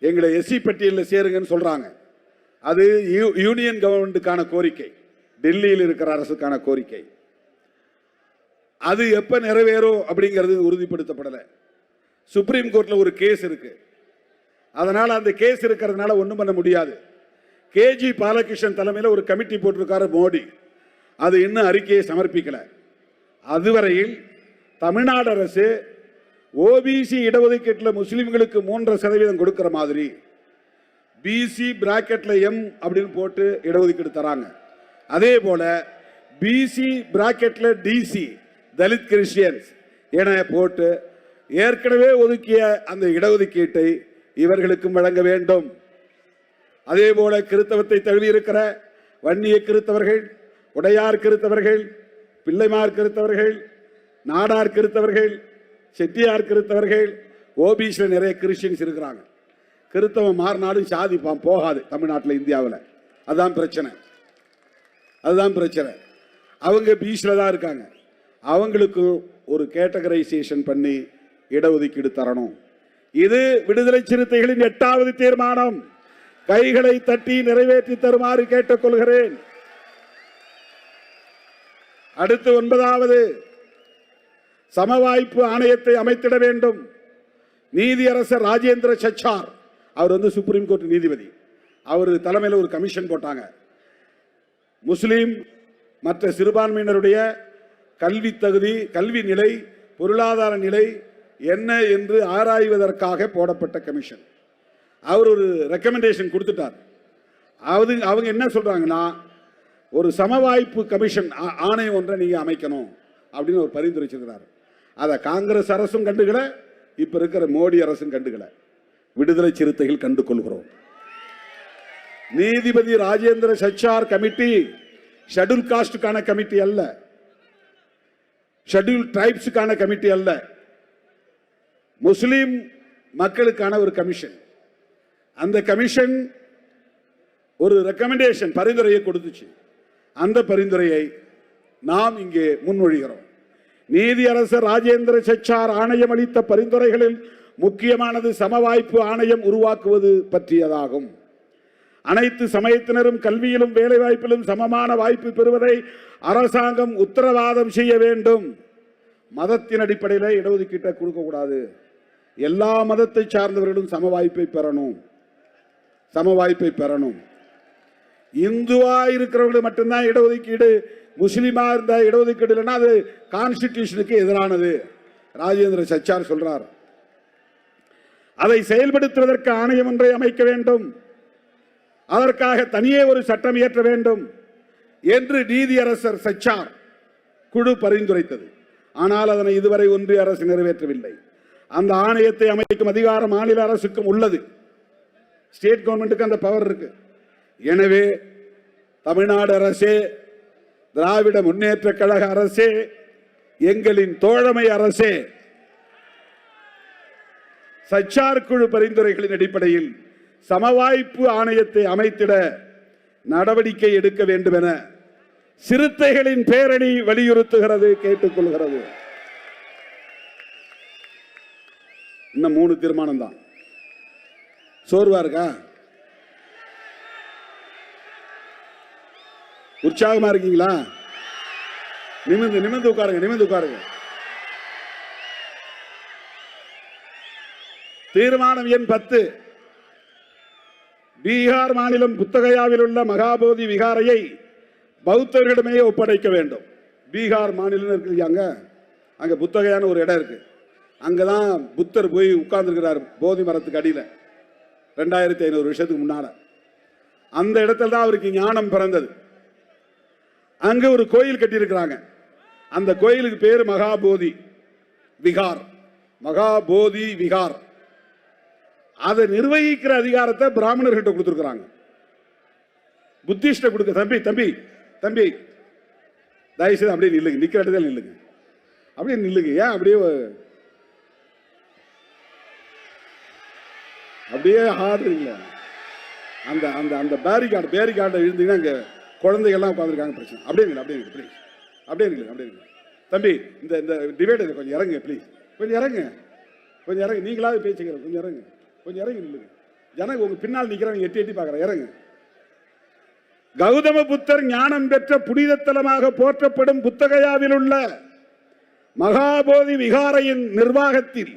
எங்களை எஸ்சி பட்டியலில் சேருங்கன்னு சொல்றாங்க. அது யூனியன் கவர்மெண்ட்டுக்கான கோரிக்கை, டெல்லியில் இருக்கிற அரசுக்கான கோரிக்கை. அது எப்ப நிறைவேறும் அப்படிங்கிறது உறுதிப்படுத்தப்படலை. சுப்ரீம் கோர்ட்ல ஒரு கேஸ் இருக்கு. அதனால அந்த கேஸ் இருக்கிறதுனால ஒன்றும் பண்ண முடியாது. கேஜி பாலகிருஷ்ணன் தலைமையில் ஒரு கமிட்டி போட்டிருக்காரு மோடி. அது இன்னும் அறிக்கையை சமர்ப்பிக்கல. அதுவரையில் தமிழ்நாடு அரசு ஓபிசி இடஒதுக்கீட்டில் முஸ்லிம்களுக்கு 3% கொடுக்கிற மாதிரி பிசி பிராக்கெட்ல எம் அப்படின்னு போட்டு இடஒதுக்கீடு தராங்க. அதே போல பிசி பிராக்கெட்ல டிசி தலித் கிறிஸ்டியன்ஸ் என போட்டு ஏற்கனவே ஒதுக்கிய அந்த இடஒதுக்கீட்டை இவர்களுக்கும் வழங்க வேண்டும். அதே போல கிறித்தவத்தை தழுவி இருக்கிற வன்னிய கிறித்தவர்கள், உடையார் கிறித்தவர்கள், பிள்ளைமார் கிறித்தவர்கள், நாடார் கிறித்தவர்கள், செட்டியார் கிறித்தவர்கள், ஓபிசியில் நிறைய கிறிஸ்டியன்ஸ் இருக்கிறாங்க. கிறித்தவம் மாறினாலும் சாதி போகாது தமிழ்நாட்டில், இந்தியாவில். அதுதான் பிரச்சனை. அவங்க பிசியில் தான் இருக்காங்க. அவங்களுக்கு ஒரு கேட்டகரைசேஷன் பண்ணி இடஒதுக்கீடு தரணும். இது விடுதலை சிறுத்தைகளின் 8வது தீர்மானம். கைகளை தட்டி நிறைவேற்றி தருமாறு கேட்டுக்கொள்கிறேன். அடுத்து 9வது, சமவாய்ப்பு ஆணையத்தை அமைத்திட வேண்டும். நீதியரசர் ராஜேந்திர சச்சார், அவர் சுப்ரீம் கோர்ட் நீதிபதி, அவர் தலைமையில் ஒரு கமிஷன் போட்டாங்க. முஸ்லிம் மற்ற சிறுபான்மையினருடைய கல்வி தகுதி, கல்வி நிலை, பொருளாதார நிலை என்ன என்று ஆராய்வதற்காக போடப்பட்ட கமிஷன். அவர் ஒரு ரெக்கமெண்டேஷன் கொடுத்துட்டார். அவங்க என்ன சொல்றாங்கன்னா, ஒரு சமவாய்ப்பு கமிஷன் ஆணையம் ஒன்றை நீங்க அமைக்கணும் அப்படின்னு ஒரு பரிந்துரைச்சிருக்கிறார். அதை காங்கிரஸ் அரசும் கண்டுகல, இப்ப இருக்கிற மோடி அரசும் கண்டுகல. விடுதலை சிறுத்தைகள் கண்டு கொள்கிறோம். நீதிபதி ராஜேந்திர சச்சார் கமிட்டி ஷெட்யூல் காஸ்டுக்கான கமிட்டி அல்ல, ஷெட்யூல் டிரைப்ஸுக்கான கமிட்டி அல்ல, முஸ்லிம் மக்களுக்கான ஒரு கமிஷன். அந்த கமிஷன் ஒரு ரெக்கமெண்டேஷன், பரிந்துரையை கொடுத்துச்சு. அந்த பரிந்துரையை நாம் இங்கே முன்மொழிகிறோம். நீதியரசர் ராஜேந்திர சச்சார் ஆணையம் அளித்த பரிந்துரைகளில் முக்கியமானது சமவாய்ப்பு ஆணையம் உருவாக்குவது பற்றியதாகும். அனைத்து சமயத்தினரும் கல்வியிலும் வேலைவாய்ப்பிலும் சமமான வாய்ப்பு பெறுவதை அரசாங்கம் உத்தரவாதம் செய்ய வேண்டும். மதத்தின் அடிப்படையில் இடஒதுக்கீட்டை கொடுக்கக்கூடாது. எல்லா மதத்தை சார்ந்தவர்களும் சமவாய்ப்பை பெறணும். இந்துவா இருக்கிறவர்கள் மட்டும்தான் இடஒதுக்கீடு, முஸ்லிமா இருந்த இடஒதுக்கீடு இல்லைன்னா அது கான்ஸ்டிடியூஷனுக்கு எதிரானது ராஜேந்திர சச்சார் சொல்றார். அதை செயல்படுத்துவதற்கு ஆணையம் ஒன்றை அமைக்க வேண்டும், அதற்காக தனியே ஒரு சட்டம் இயற்ற வேண்டும் என்று நீதியரசர் சச்சார் குழு பரிந்துரைத்தது. ஆனால் அதனை இதுவரை ஒன்றிய அரசு நிறைவேற்றவில்லை. அந்த ஆணையத்தை அமைக்கும் அதிகாரம் மாநில அரசுக்கும் உள்ளது. ஸ்டேட் கவர்மெண்ட்டுக்கு அந்த பவர் இருக்கு. எனவே தமிழ்நாடு அரசே, திராவிட முன்னேற்ற கழக அரசே, எங்களின் தோழமை அரசே, சச்சார் குழு பரிந்துரைகளின் அடிப்படையில் சமவாய்ப்பு ஆணையத்தை அமைத்திட நடவடிக்கை எடுக்க வேண்டும் என சிறுத்தைகளின் பேரணி வலியுறுத்துகிறது, கேட்டுக்கொள்கிறது. இன்னும் 3 தீர்மானம் தான். சோர்வா இருக்கா? உற்சாகமா இருக்கீங்களா? நிமிர்ந்து உட்காருங்க. தீர்மானம் எண் 10. பீகார் மாநிலம் புத்தகயாவில் உள்ள மகாபோதி விகாரையை பௌத்தர்களிடமே ஒப்படைக்க வேண்டும். பீகார் மாநிலம் இருக்கு, அங்க புத்தகையான ஒரு இடம் இருக்கு. அங்கதான் புத்தர் போய் உட்கார்ந்துருக்கிறார் போதி மரத்துக்கு அடியில் 2500 வருஷத்துக்கு முன்னால. அந்த இடத்துல தான் அவருக்கு ஞானம் பிறந்தது. அங்க ஒரு கோயில் கட்டியிருக்கிறாங்க. அந்த கோயிலுக்கு பேரு மகாபோதி விகார். அதை நிர்வகிக்கிற அதிகாரத்தை பிராமணர்கிட்ட கொடுத்துருக்காங்க, புத்திஸ்ட கொடுக்க. தம்பி தயவுசெய்து அப்படியே நில்லுங்க, நிக்கிற இடத்துல நில்லுங்க, அப்படியே நில்லுங்க. ஏன் அப்படியே அப்படியே ஆடுறீங்களா? அந்த அந்த அந்த பேரிகார்டை எழுந்தீங்கன்னா அங்கே குழந்தைகள்லாம் உட்காந்துருக்காங்க, பிரச்சனை. அப்படியே ப்ளீஸ், அப்படியே தம்பி. இந்த இந்த டிவைடர் கொஞ்சம் இறங்க ப்ளீஸ், கொஞ்சம் இறங்க. நீங்களாவது பேசுகிற கொஞ்சம் இறங்க நில்லுங்க. ஜனங்க உங்க பின்னால் நிற்கிறவங்க எட்டி பார்க்குறேன், இறங்க. கௌதம புத்தர் ஞானம் பெற்ற புனித தலமாக போற்றப்படும் புத்தகயாவில் உள்ள மகாபோதி விகாரையின் நிர்வாகத்தில்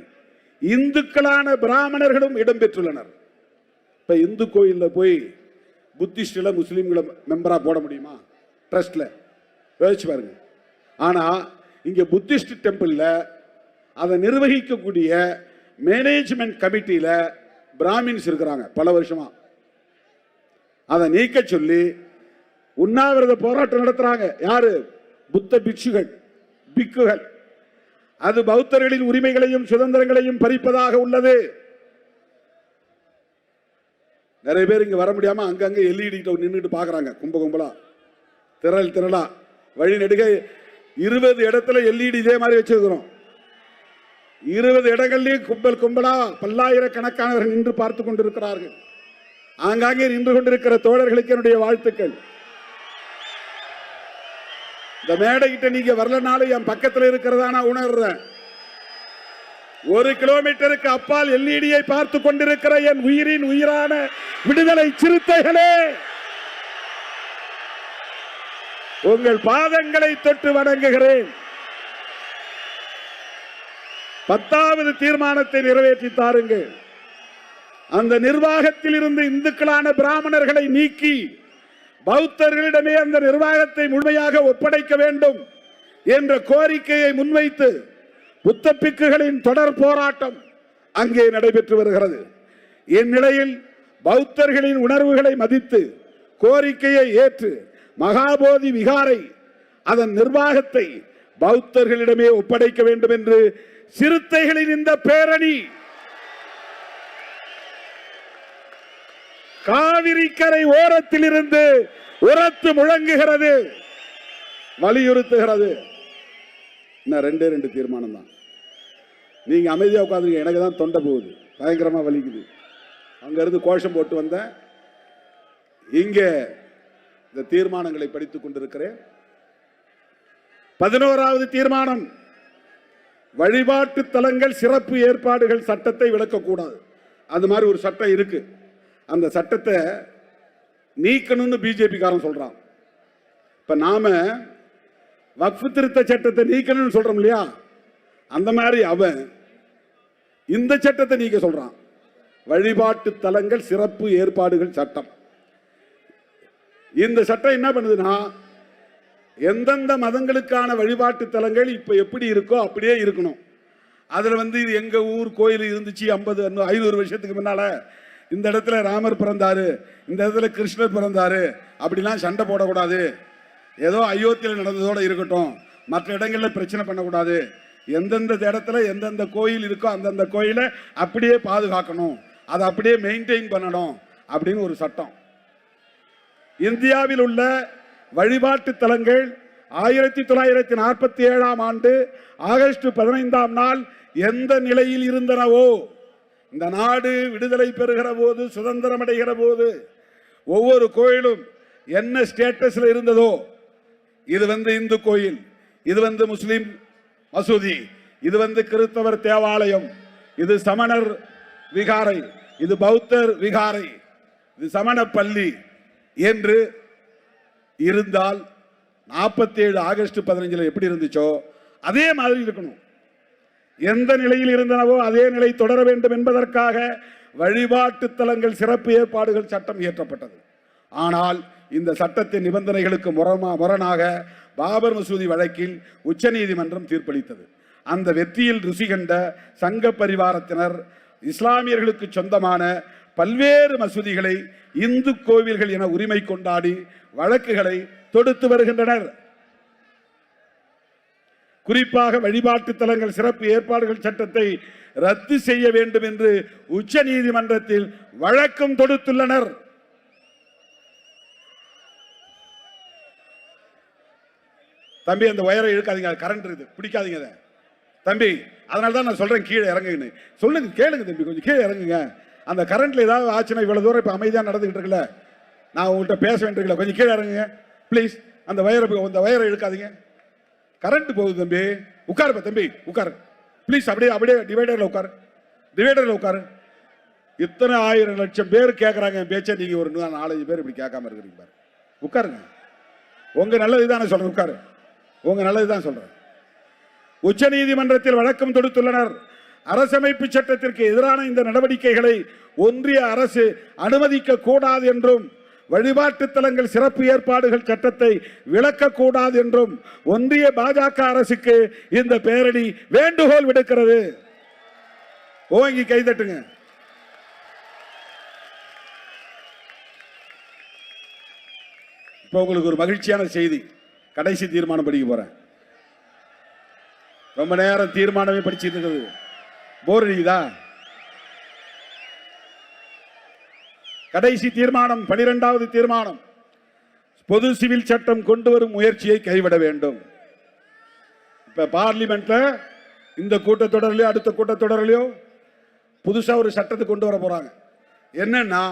இந்துக்களான பிராமணர்களும் இடம்பெற்றுள்ளனர். இப்ப இந்து கோயில்ல போய் புத்திஸ்ட்ல முஸ்லீம்களை மெம்பரா போட முடியுமா? ட்ரஸ்ட்ல யோசிச்சு பாருங்க. ஆனா இங்க புத்திஸ்ட் டெம்பிள்ல அதை நிர்வகிக்கக்கூடிய மேனேஜ்மெண்ட் கமிட்டியில பிராமின்ஸ் இருக்கிறாங்க பல வருஷமா. அதை நீக்க சொல்லி உண்ணாவிரத போராட்டம் நடத்துறாங்க. யாரு? புத்த பிக்குகள். அது பௌத்தர்களின் உரிமைகளையும் சுதந்திரங்களையும் பறிப்பதாக உள்ளது. நிறைய பேர் இங்க வர முடியாம அங்கங்க எல்இடி நின்றுட்டு பாக்குறாங்க, கும்பலா திரளா. வழி நெடுக 20 இடத்துல எல்இடி இதே மாதிரி வச்சிருக்கிறோம். 20 இடங்கள்லயும் கும்பலா பல்லாயிரக்கணக்கானவர்கள் நின்று பார்த்து கொண்டிருக்கிறார்கள். ஆங்காங்கே நின்று கொண்டிருக்கிற தோழர்களுக்கு என்னுடைய வாழ்த்துக்கள். இந்த மேடைகிட்ட நீங்க வரலனாலும் என் பக்கத்தில் இருக்கிறதா நான் உணர்றேன். 1 கிலோமீட்டருக்கு அப்பால் எல்இடியை பார்த்து கொண்டிருக்கிற என் உயிரின் உயிரான விடுதலை சிறுத்தைகளே, உங்கள் பாதங்களை தொட்டு வணங்குகிறேன். 10வது தீர்மானத்தை நிறைவேற்றி தாருங்கள். அந்த நிர்வாகத்தில் இருந்து இந்துக்களான பிராமணர்களை நீக்கி பௌத்தர்களிடமே அந்த நிர்வாகத்தை முழுமையாக ஒப்படைக்க வேண்டும் என்ற கோரிக்கையை முன்வைத்து புத்த பிக்குகளின் தொடர் போராட்டம் அங்கே நடைபெற்று வருகிறது. இந்நிலையில் பௌத்தர்களின் உணர்வுகளை மதித்து கோரிக்கையை ஏற்று மகாபோதி விகாரை அதன் நிர்வாகத்தை பௌத்தர்களிடமே ஒப்படைக்க வேண்டும் என்று சிறுத்தைகளின் இந்த பேரணி காவிரி கரை ஓரத்தில் இருந்து உரத்து முழங்குகிறது, வலியுறுத்துகிறது. இன்னும் 2 தீர்மானம் தான். நீங்க அமைதியா உட்காந்துருங்க, எனக்கு தான் தொண்டை போகுது, பயங்கரமா வலிக்குது. அங்க இருந்து கோஷம் போட்டு வந்த இங்க இந்த தீர்மானங்களை படித்துக் கொண்டிருக்கிறேன். 11வது தீர்மானம், வழிபாட்டு தலங்கள் சிறப்பு ஏற்பாடுகள் சட்டத்தை விளக்கக்கூடாது. அது மாதிரி ஒரு சட்டம் இருக்கு. அந்த சட்டத்தை நீக்கணும்னு பிஜேபி காரன் சொல்றான். இப்ப நாம வக்ஃப் திருத்த சட்டத்தை நீக்கணும்னு சொல்றோம் இல்லையா, அந்த மாதிரி அவன் இந்த சட்டத்தை நீக்க சொல்றான். வழிபாட்டு தலங்கள் சிறப்பு ஏற்பாடுகள் சட்டம். இந்த சட்டம் என்ன பண்ணுதுன்னா, எந்தெந்த மதங்களுக்கான வழிபாட்டு தலங்கள் இப்ப எப்படி இருக்கோ அப்படியே இருக்கணும். அதுல இது எங்க ஊர் கோயில் இருந்துச்சு 500 வருஷத்துக்கு முன்னால, இந்த இடத்துல ராமர் பிறந்தாரு, இந்த இடத்துல கிருஷ்ணர் பிறந்தாரு, அப்படிலாம் சண்டை போடக்கூடாது. ஏதோ அயோத்தியில் நடந்ததோட இருக்கட்டும், மற்ற இடங்கள்ல பிரச்சனை பண்ணக்கூடாது. எந்தெந்த இடத்துல எந்தெந்த கோயில் இருக்கோ அந்தந்த கோயிலை அப்படியே பாதுகாக்கணும், அதை அப்படியே மெயின்டைன் பண்ணணும் அப்படின்னு ஒரு சட்டம். இந்தியாவில் உள்ள வழிபாட்டு தலங்கள் 1947ஆம் ஆண்டு ஆகஸ்ட் 15ஆம் நாள் எந்த நிலையில் இருந்தனவோ, இந்த நாடு விடுதலை பெறுகிற போது, சுதந்திரம் அடைகிற போது ஒவ்வொரு கோயிலும் என்ன ஸ்டேட்டஸ்ல இருந்ததோ, இது இந்து கோயில், இது முஸ்லிம் மசூதி, இது கிறிஸ்தவர் தேவாலயம், இது சமணர் விகாரை, இது பௌத்தர் விகாரை, இது சமண பள்ளி என்று இருந்தால் 47 ஆகஸ்ட் 15 எப்படி இருந்துச்சோ அதே மாதிரி இருக்கணும். எந்த நிலையில் இருந்தனவோ அதே நிலை தொடர வேண்டும் என்பதற்காக வழிபாட்டு தலங்கள் சிறப்பு ஏற்பாடுகள் சட்டம் இயற்றப்பட்டது. ஆனால் இந்த சட்டத்தின் நிபந்தனைகளுக்கு முரணாக பாபர் மசூதி வழக்கில் உச்சநீதிமன்றம் தீர்ப்பளித்தது. அந்த வெற்றியில் ருசி கண்ட சங்க பரிவாரத்தினர் இஸ்லாமியர்களுக்கு சொந்தமான பல்வேறு மசூதிகளை இந்து கோவில்கள் என உரிமை கொண்டாடி வழக்குகளை தொடுத்து வருகின்றனர். குறிப்பாக வழிபாட்டு தலங்கள் சிறப்பு ஏற்பாடுகள் சட்டத்தை ரத்து செய்ய வேண்டும் என்று உச்ச நீதிமன்றத்தில் வழக்கம் தொடுத்துள்ளனர். தம்பி, அந்த ஒயரை இழுக்காதீங்க, கரண்ட் இருக்குது, பிடிக்காதீங்க தம்பி. அதனால தான் நான் சொல்றேன், கீழே இறங்குங்க. சொல்லுங்க, கேளுங்க தம்பி, கொஞ்சம் கீழே இறங்குங்க. அந்த கரண்ட்ல ஏதாவது ஆச்சுன்னா இவ்வளவு தூரம் இப்ப அமைதியா நடந்துகிட்டு இருக்குல்ல, நான் உங்கள்கிட்ட பேச வேண்டியிருக்கல, கொஞ்சம் கீழே இறங்குங்க ப்ளீஸ். அந்த வயரை இழுக்காதீங்க. கரண்ட் போகுது தம்பி, உட்காருப்ப தம்பி, உட்காரு ப்ளீஸ். அப்படியே அப்படியே டிவைடர்ல உட்காரு, டிவைடர்ல உட்காரு. இத்தனை 1000 லட்சம் பேர் கேட்கறாங்க என் பேச்ச, நீங்க ஒரு 4-5 பேர் இப்படி கேட்காம இருக்கிறீங்க பாரு. உட்காருங்க, உங்க நல்லதுதான் சொல்றேன், உட்காரு, உங்க நல்லதுதான் சொல்றேன். உச்ச நீதிமன்றத்தில் வழக்கம் தொடுத்துள்ளனர். அரசமைப்பு சட்டத்திற்கு எதிரான இந்த நடவடிக்கைகளை ஒன்றிய அரசு அனுமதிக்க கூடாது என்றும், வழிபாட்டு தலங்கள் சிறப்பு ஏற்பாடுகள் சட்டத்தை விளக்கக்கூடாது என்றும் ஒன்றிய பாஜக அரசுக்கு இந்த பேரணி வேண்டுகோள் விடுக்கிறது. ஓங்கி கைதட்டுங்க. இப்போ உங்களுக்கு ஒரு மகிழ்ச்சியான செய்தி, கடைசி தீர்மானம் படிக்க போறேன். ரொம்ப நேரம் தீர்மானமே படிச்சுட்டு இருக்குது, போர் அடிக்குதா? கடைசி தீர்மானம் 12வது தீர்மானம், பொது சிவில் சட்டம் கொண்டு வரும் முயற்சியை கைவிட வேண்டும். இப்ப பார்லிமெண்ட்ல இந்த கூட்டத்தொடரிலோ அடுத்த கூட்டத்தொடரிலோ புதுசா ஒரு சட்டத்தை கொண்டு வர போறாங்க. என்னன்னா,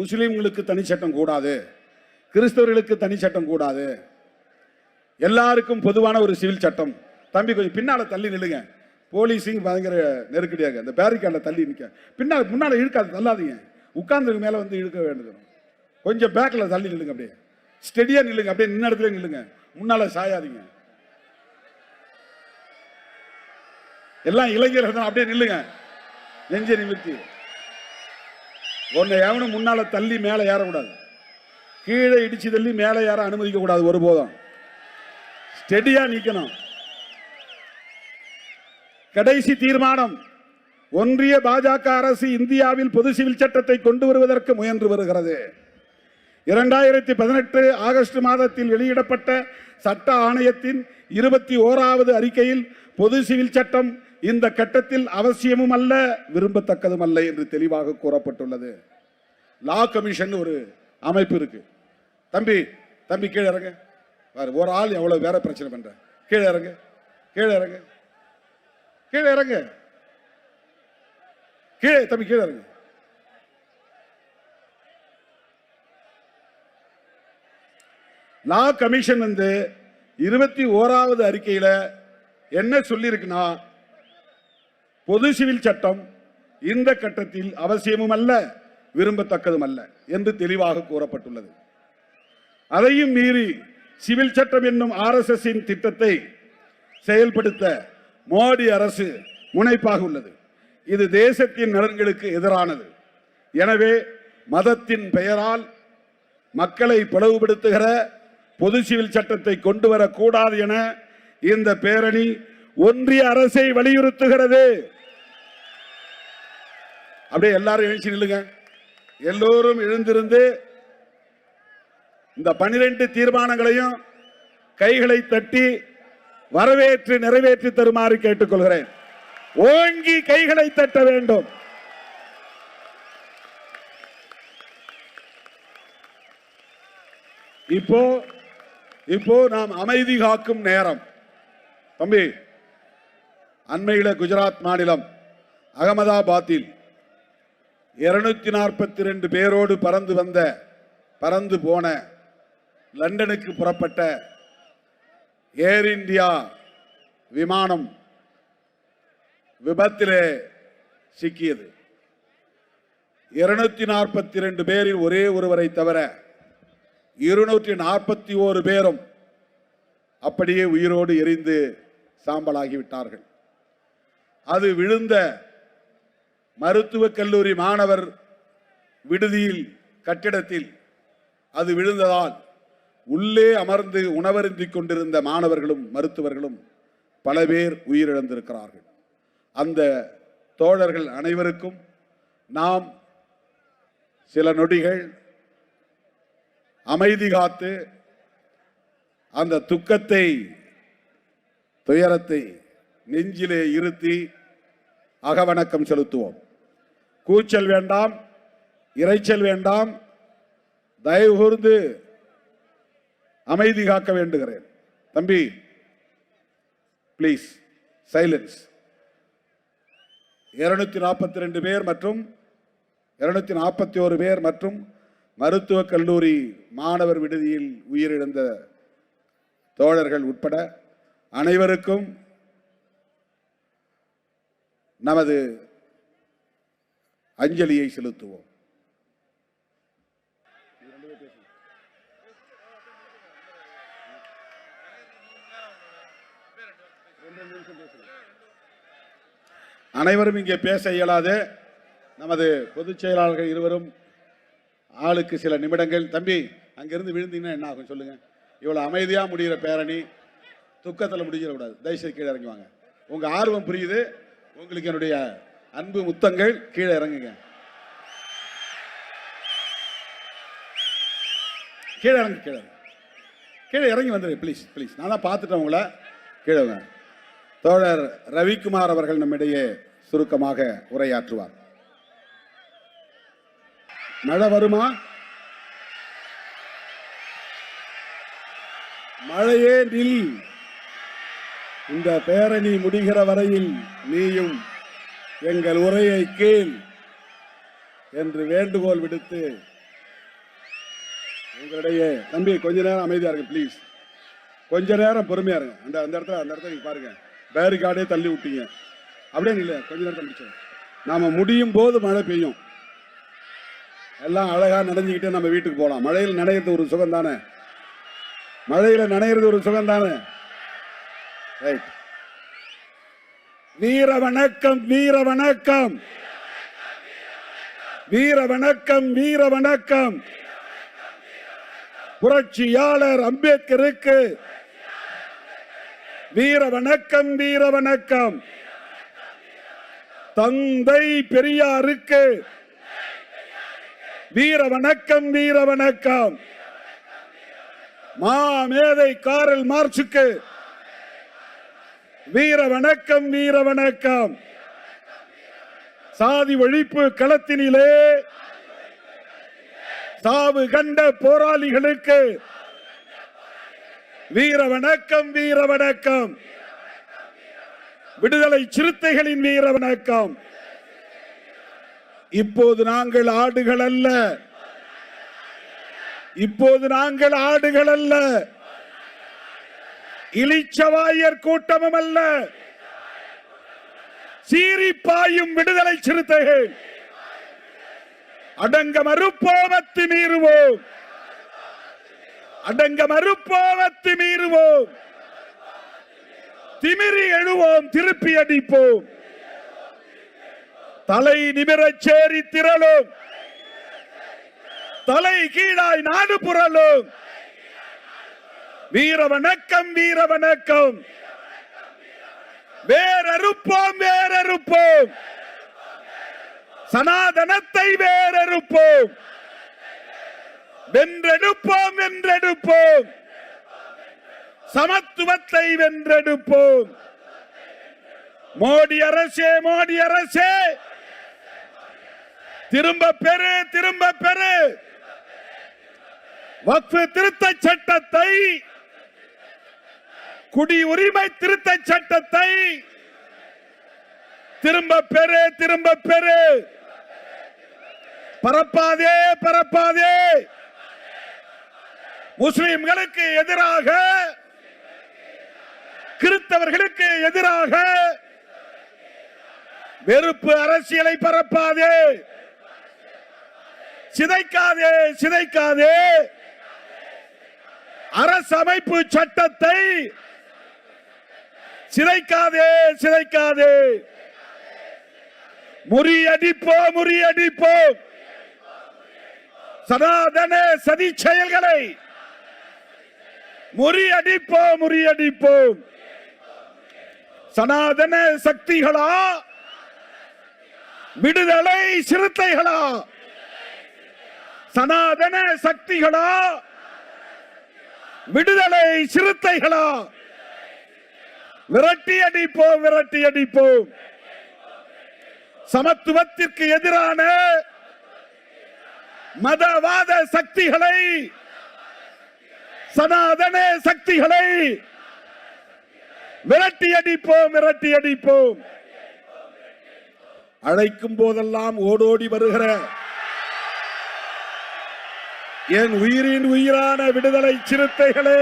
முஸ்லிம்களுக்கு தனி சட்டம் கூடாது, கிறிஸ்தவர்களுக்கு தனி சட்டம் கூடாது, எல்லாருக்கும் பொதுவான ஒரு சிவில் சட்டம். தம்பி கொஞ்சம் பின்னால தள்ளி நில்லுங்க, போலீஸிங் பயங்கர நெருக்கடியாக, இந்த பேரிகார்ட்ல தள்ளி நிற்க, பின்னால முன்னால இழுக்காது, தள்ளாதீங்க, உட்கார்ந்து மேல வந்து இழுக்க வேண்டியது. கொஞ்சம் பேக்ல தள்ளி நில்லுங்க, அப்படியே ஸ்டெடியா நில்லுங்க, அப்படியே நின்ன இடத்துல நில்லுங்க, முன்னால சாயாதீங்க. எல்லாம் இளைஞர்கள் தான், அப்படியே நில்லுங்க, நெஞ்ச நிமிர்த்தி. உன்னை எவனும் முன்னால தள்ளி மேல ஏறக்கூடாது, கீழே இடிச்சு தள்ளி மேல ஏற அனுமதிக்க கூடாது ஒருபோதும், ஸ்டெடியா நிக்கணும். கடைசி தீர்மானம், ஒன்றிய பாஜக அரசு இந்தியாவில் பொது சிவில் சட்டத்தை கொண்டு வருவதற்கு முயன்று வருகிறது. 2018 ஆகஸ்ட் மாதத்தில் வெளியிடப்பட்ட சட்ட ஆணையத்தின் 21வது அறிக்கையில் பொது சிவில் சட்டம் இந்த கட்டத்தில் அவசியமும் அல்ல, விரும்பத்தக்கதும் அல்ல என்று தெளிவாக கூறப்பட்டுள்ளது. லா கமிஷன் ஒரு அமைப்பு இருக்கு. தம்பி தம்பி கீழே இறங்க, ஒரு ஆள் எவ்வளவு வேற பிரச்சனை பண்ற, கீழே இறங்க, கீழே இறங்க, கீழே இறங்க, கீழே தம்பி கீழே இறங்க. லா கமிஷன் வந்து 21வது அறிக்கையில என்ன சொல்லி இருக்குன்னா, பொது சிவில் சட்டம் இந்த கட்டத்தில் அவசியமும் அல்ல, விரும்பத்தக்கதும் அல்ல என்று தெளிவாக கூறப்பட்டுள்ளது. அதையும் மீறி சிவில் சட்டம் என்னும் RSS திட்டத்தை செயல்படுத்த மோடி அரசு முனைப்பாக உள்ளது. இது தேசத்தின் நலன்களுக்கு எதிரானது. எனவே மதத்தின் பெயரால் மக்களை பிளவுபடுத்துகிற பொது சிவில் சட்டத்தை கொண்டு வரக்கூடாது என இந்த பேரணி ஒன்றிய அரசை வலியுறுத்துகிறது. அப்படியே எல்லாரும் எழுச்சி நில்லுங்க, எல்லோரும் எழுந்திருந்து இந்த 12 தீர்மானங்களையும் கைகளை தட்டி வரவேற்று நிறைவேற்றி தருமாறு கேட்டுக்கொள்கிறேன். ஓங்கி கைகளை தட்ட வேண்டும். இப்போ நாம் அமைதி காக்கும் நேரம். தம்பி, அண்மையில குஜராத் மாநிலம் அகமதாபாத்தில் 242 பேரோடு பறந்து போன லண்டனுக்கு புறப்பட்ட ஏர் இந்தியா விமானம் விபத்திலே சிக்கியது. 242 பேரில் ஒரே ஒருவரை தவிர 241 பேரும் அப்படியே உயிரோடு எரிந்து சாம்பலாகிவிட்டார்கள். அது விழுந்த மருத்துவக் கல்லூரி மாணவர் விடுதியில் கட்டிடத்தில் அது விழுந்ததால் உள்ளே அமர்ந்து உணவருந்திக் கொண்டிருந்த மாணவர்களும் மருத்துவர்களும் பல பேர் உயிரிழந்திருக்கிறார்கள். அந்த தோழர்கள் அனைவருக்கும் நாம் சில நொடிகள் அமைதி காத்து அந்த துக்கத்தை, துயரத்தை நெஞ்சிலே இருத்தி அகவணக்கம் செலுத்துவோம். கூச்சல் வேண்டாம், இரைச்சல் வேண்டாம், தயவு கூர்ந்து அமைதி காக்க வேண்டுகிறேன். தம்பி பிளீஸ் சைலன்ஸ். 242 பேர் மற்றும் 241 பேர் மற்றும் மருத்துவக் கல்லூரி மாணவர் விடுதியில் உயிரிழந்த தோழர்கள் உட்பட அனைவருக்கும் நமது அஞ்சலியை செலுத்துவோம். அனைவரும் இங்கே பேச இயலாது. நமது பொதுச் செயலாளர்கள் இருவரும் ஆளுக்கு சில நிமிடங்கள். தம்பி, அங்கிருந்து விழுந்தீங்கன்னா என்ன ஆகும் சொல்லுங்க. இவ்வளவு அமைதியா முடிகிற பேரணி துக்கத்தில் முடிஞ்சிடக்கூடாது. தயவுசெய்து கீழே இறங்குவாங்க. உங்க ஆர்வம் புரியுது. உங்களுக்கு என்னுடைய அன்பு முத்தங்கள். கீழே இறங்குங்க. கீழே இறங்கு. கீழே இறங்கி வந்துடு ப்ளீஸ் ப்ளீஸ். நான் தான் பார்த்துட்டேன் உங்களை. கீழே தோழர் ரவிக்குமார் அவர்கள் நம்மிடையே சுருக்கமாக உரையாற்றுவார். மழை வருமா? மழையே நில். இந்த பேரணி முடிகிற வரையில் நீயும் எங்கள் உரையை கேள் என்று வேண்டுகோள் விடுத்து உங்களிடையே தம்பி கொஞ்ச நேரம் அமைதியா இருங்க ப்ளீஸ். கொஞ்ச நேரம் பொறுமையா இருங்க. அந்த இடத்துல நீங்க பாருங்க, பேரிகார்டே தள்ளி விட்டீங்க. அப்படியே இல்லை, கொஞ்ச நேரத்தை முடிச்சோம். நாம முடியும் போது மழை பெய்யும். எல்லாம் அழகா நனைஞ்சுக்கிட்டே நம்ம வீட்டுக்கு போகலாம். மழையில் நனையிறது ஒரு சுகம் தானே. மழையில நனையிறது ஒரு சுகம் தானே. ரைட். வீர வணக்கம், வீர வணக்கம், வீர வணக்கம், வீர வணக்கம். புரட்சியாளர் அம்பேத்கருக்கு வீர வணக்கம், வீர வணக்கம். தந்தை பெரியாருக்கு வீர வணக்கம், வீர வணக்கம். மாமேதை காரல் மார்க்சுக்கு வீர வணக்கம், வீர வணக்கம். சாதி ஒழிப்பு களத்தினிலே சாவு கண்ட போராளிகளுக்கு வீர வணக்கம், வீர வணக்கம். விடுதலை சிறுத்தைகளின் வீர வணக்கம். இப்போது நாங்கள் ஆடுகள் அல்ல, இப்போது நாங்கள் ஆடுகள் அல்ல, இளிச்சவாயர் கூட்டமும் அல்ல, சீரிப்பாயும் விடுதலை சிறுத்தைகள். அடங்க மறுப்போம், அத்துமீறுவோம். அடங்க மறுப்போம், அத்துமீறுவோம். திமிரி எழுவோம், திருப்பி அடிப்போம். தலை நிமிரச் சேரி திரளும், தலை கீழாய் நாடு புரளும். வீர வணக்கம், வீர வணக்கம். வேறறுப்போம், வேறறுப்போம். சனாதனத்தை வேறறுப்போம். வென்றெடுப்போம், வென்றெடுப்போம். சமத்துவத்தை வென்றெடுப்போம். மோடி அரசே, மோடி அரசே, திரும்ப பெறு, திரும்ப பெறு. வக்ஃப் திருத்த சட்டத்தை, குடியுரிமை திருத்த சட்டத்தை திரும்ப பெறு, திரும்ப பெறு. பரப்பாதே, பரப்பாதே. முஸ்லிம்களுக்கு எதிராக, கிறிஸ்தவர்களுக்கு எதிராக வெறுப்பு அரசியலை பரப்பாதே. சிதைக்காதே, சிதைக்காதே. அரசமைப்பு சட்டத்தை சிதைக்காதே, சிதைக்காதே. முறியடிப்போம், முறியடிப்போம். சனாதன சதி செயல்களை முறியடிப்போம், முறியடிப்போம். சனாதன சக்திகளா, விடுதலை சிறுத்தைகளா? சனாதன சக்திகளா, விடுதலை சிறுத்தைகளா? விரட்டி அடிப்போம், விரட்டி அடிப்போம். சமத்துவத்திற்கு எதிரான மதவாத சக்திகளை, சனாதன சக்திகளை விரட்டி அடிப்போம், விரட்டி அடிப்போம். அழைக்கும் போதெல்லாம் ஓடோடி வருகிற என் உயிரின் உயிரான விடுதலை சிறுத்தைகளே,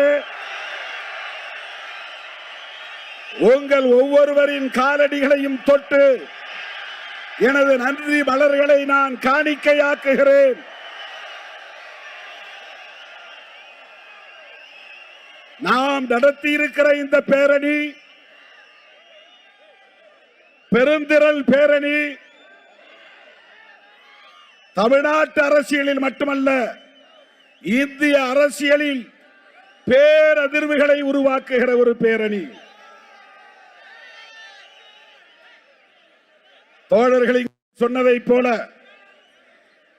உங்கள் ஒவ்வொருவரின் காலடிகளையும் தொட்டு எனது நன்றி மலர்களை நான் காணிக்கையாக்குகிறேன். நாம் நடத்தி இருக்கிற இந்த பேரணி பெருந்திரள் பேரணி தமிழ்நாட்டு அரசியலில் மட்டுமல்ல, இந்திய அரசியலில் பேரதிர்வுகளை உருவாக்குகிற ஒரு பேரணி. தோழர்களை சொன்னதை போல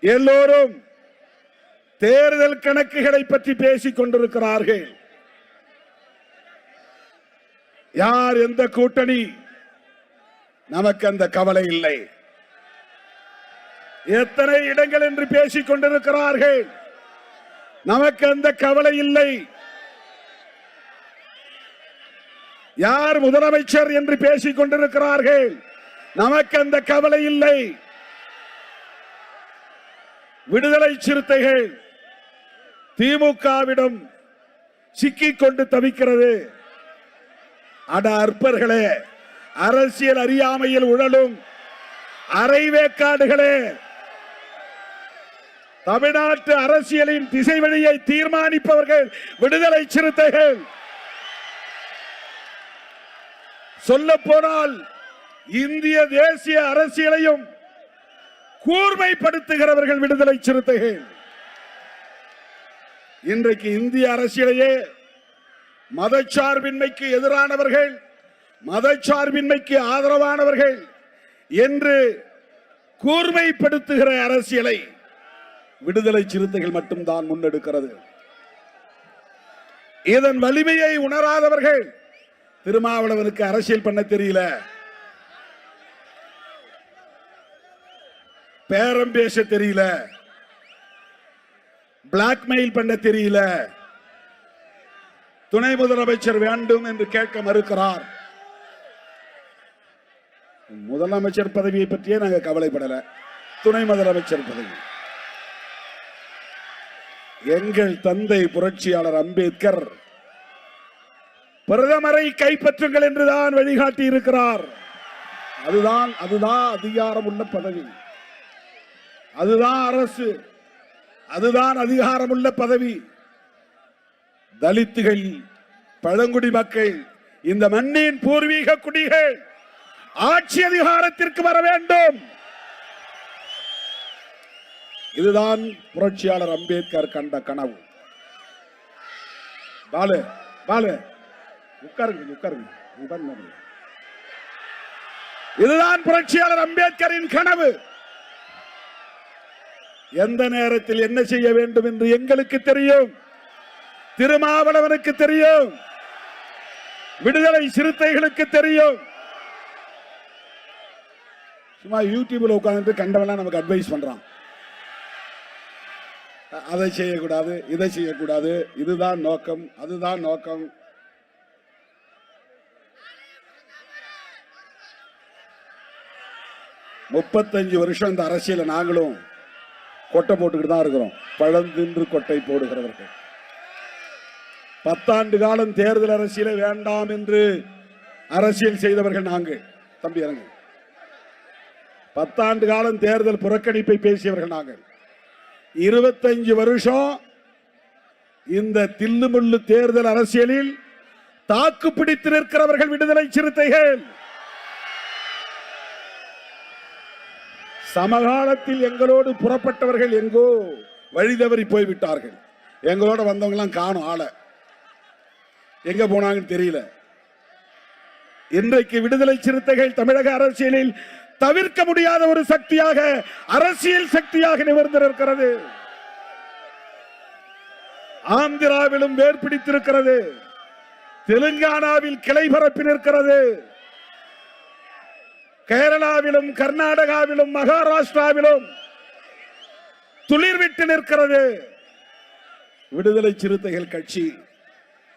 எல்லோரும் தேர்தல் கணக்குகளை பற்றி பேசிக் கொண்டிருக்கிறார்கள். யார் எந்த கூட்டணி, நமக்கு அந்த கவலை இல்லை. எத்தனை இடங்கள் என்று பேசிக் கொண்டிருக்கிறார்கள், நமக்கு அந்த கவலை இல்லை. யார் முதலமைச்சர் என்று பேசிக் கொண்டிருக்கிறார்கள், நமக்கு அந்த கவலை இல்லை. விடுதலை சிறுத்தைகள் திமுகவிடம் சிக்கிக் கொண்டு தவிக்கிறது. அட அற்பர்களே, அரசியல் அறியாமையில் உழலும் அரைவேக்காடுகளே, தமிழ்நாட்டு அரசியலின் திசை வழியை தீர்மானிப்பவர்கள் விடுதலை சிறுத்தைகள். சொல்ல போனால் இந்திய தேசிய அரசியலையும் கூர்மைப்படுத்துகிறவர்கள் விடுதலை சிறுத்தைகள். இன்றைக்கு இந்திய அரசியலையே மதச்சார்பின்மைக்கு எதிரானவர்கள், மதச்சார்பின்மைக்கு ஆதரவானவர்கள் என்று கூர்மைப்படுத்துகிற அரசியலை விடுதலை சிறுத்தைகள் மட்டும்தான் முன்னெடுக்கிறது. இதன் வலிமையை உணராதவர்கள், திருமாவளவனுக்கு அரசியல் பண்ண தெரியல, பேரம் பேச தெரியல, பிளாக்மெயில் பண்ண தெரியல, துணை முதலமைச்சர் வேண்டும் என்று கேட்க மறுக்கிறார். முதலமைச்சர் பதவியை பற்றியே நாங்கள் கவலைப்படல, துணை முதலமைச்சர் பதவி. எங்கள் தந்தை புரட்சியாளர் அம்பேத்கர் பிரதமரை கைப்பற்றுங்கள் என்றுதான் வழிகாட்டி இருக்கிறார். அதுதான் அதிகாரம் உள்ள பதவி, அதுதான் அரசு, அதுதான் அதிகாரம் உள்ள பதவி. தலித்துகள், பழங்குடி மக்கள், இந்த மண்ணின் பூர்வீக குடிகள் ஆட்சி அதிகாரத்திற்கு வர வேண்டும். இதுதான் புரட்சியாளர் அம்பேத்கர் கண்ட கனவு. பாலு பாலு உட்காருங்க, உட்காருங்க. இதுதான் புரட்சியாளர் அம்பேத்கரின் கனவு. எந்த நேரத்தில் என்ன செய்ய வேண்டும் என்று எங்களுக்கு தெரியும், திருமாவளவனுக்கு தெரியும், விடுதலை சிறுத்தைகளுக்கு தெரியும். சும்மா யூடியூப்ல உட்கார்ந்து கண்டவெல்லாம் நமக்கு அட்வைஸ் பண்றான். அதை செய்யக்கூடாது, இதை செய்யக்கூடாது, இதுதான் நோக்கம், அதுதான் நோக்கம். முப்பத்தஞ்சு வருஷம் இந்த அரசியல நாங்களும் கொட்டை போட்டுக்கிட்டு தான் இருக்கிறோம். பழந்தின்று கொட்டை போடுகிறவர்கள். 10 ஆண்டு காலம் தேர்தல் அரசியலை வேண்டாம் என்று அரசியல் செய்தவர்கள் நாங்கள். தம்பி இறங்க. 10 ஆண்டு காலம் தேர்தல் புறக்கணிப்பை பேசியவர்கள் நாங்கள். 25 வருஷம் இந்த தில்லுமுள்ளு தேர்தல் அரசியலில் தாக்கு பிடித்து நிற்கிறவர்கள் விடுதலை சிறுத்தைகள். சமகாலத்தில் எங்களோடு புறப்பட்டவர்கள் எங்கோ வழிதவறி போய்விட்டார்கள். எங்களோட வந்தவங்க எல்லாம் காணும், ஆள எங்க போனாங்கன்னு தெரியல. இன்றைக்கு விடுதலை சிறுத்தைகள் தமிழக அரசியலில் தவிர்க்க முடியாத ஒரு சக்தியாக, அரசியல் சக்தியாக நிமிர்ந்திருக்கிறது. ஆந்திராவிலும் வேர் பிடித்திருக்கிறது, தெலுங்கானாவில் கிளை பரப்பி நிற்கிறது, கேரளாவிலும் கர்நாடகாவிலும் மகாராஷ்டிராவிலும் துளிர்விட்டு நிற்கிறது. விடுதலை சிறுத்தைகள் கட்சி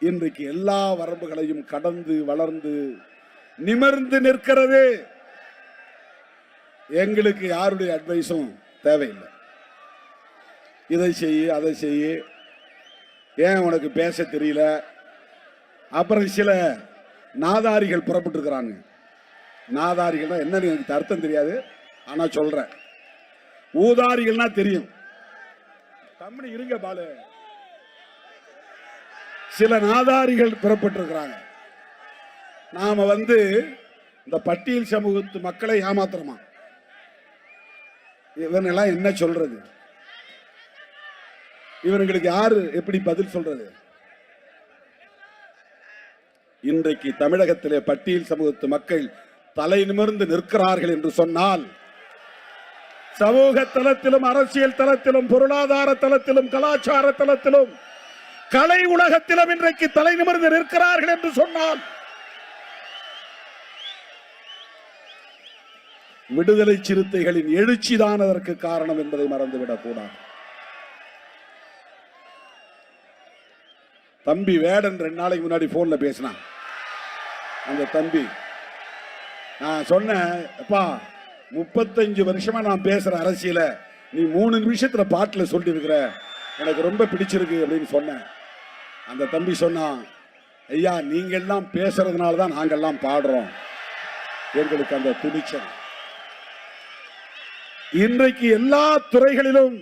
இன்றைக்கு எல்லா வரம்புகளையும் கடந்து வளர்ந்து நிமிர்ந்து நிற்கிறது. எங்களுக்கு யாருடைய அட்வைஸும் தேவையில்லை. இதை செய்ய அதை செய்ய, ஏன் உனக்கு பேச தெரியல. அப்புறம் சில நாதாரிகள் புறப்பட்டு இருக்கிறாங்க. நாதாரிகள்னா என்னன்னு எனக்கு அர்த்தம் தெரியாது, ஆனா சொல்றேன். ஊதாரிகள்னா தெரியும். கம்பெனி இருங்க பாலு. சில நாதாரிகள் புறப்பட்டு இருக்கிறாங்க. நாம இந்த பட்டியல் சமூகத்து மக்களை ஏமாத்துறோமா? இவனெல்லாம் என்ன சொல்றது? இவர்களுக்கு யாரு எப்படி பதில் சொல்றது? இன்றைக்கு தமிழகத்திலே பட்டியல் சமூகத்து மக்கள் தலை நிமிர்ந்து நிற்கிறார்கள் என்று சொன்னால், சமூக தளத்திலும், அரசியல் தளத்திலும், பொருளாதார தளத்திலும், கலாச்சார தளத்திலும், கலை உலகத்திலும் இன்றைக்கு தலை நிமிர்ந்து நிற்கிறார்கள் என்று சொன்னால், விடுதலை சிறுத்தைகளின் எழுச்சிதான் அதற்கு காரணம் என்பதை மறந்துவிடக் கூடாது. தம்பி வேடன் 2 நாளைக்கு முன்னாடி போன்ல பேசினான். அந்த தம்பி, நான் சொன்னேன், அப்பா 35 வருஷமா நான் பேசுற அரசியல நீ 3 நிமிஷத்துல பாட்டுல சொல்லி இருக்கிற, எனக்கு ரொம்ப பிடிச்சிருக்கு அப்படின்னு சொன்னேன். அந்த தம்பி சொன்னான், ஐயா நீங்க எல்லாம் பேசுறதுனால தான் நாங்கெல்லாம் பாடுறோம், எங்களுக்கு அந்த துணிச்சல். இன்றைக்கு எல்லா துறைகளிலும்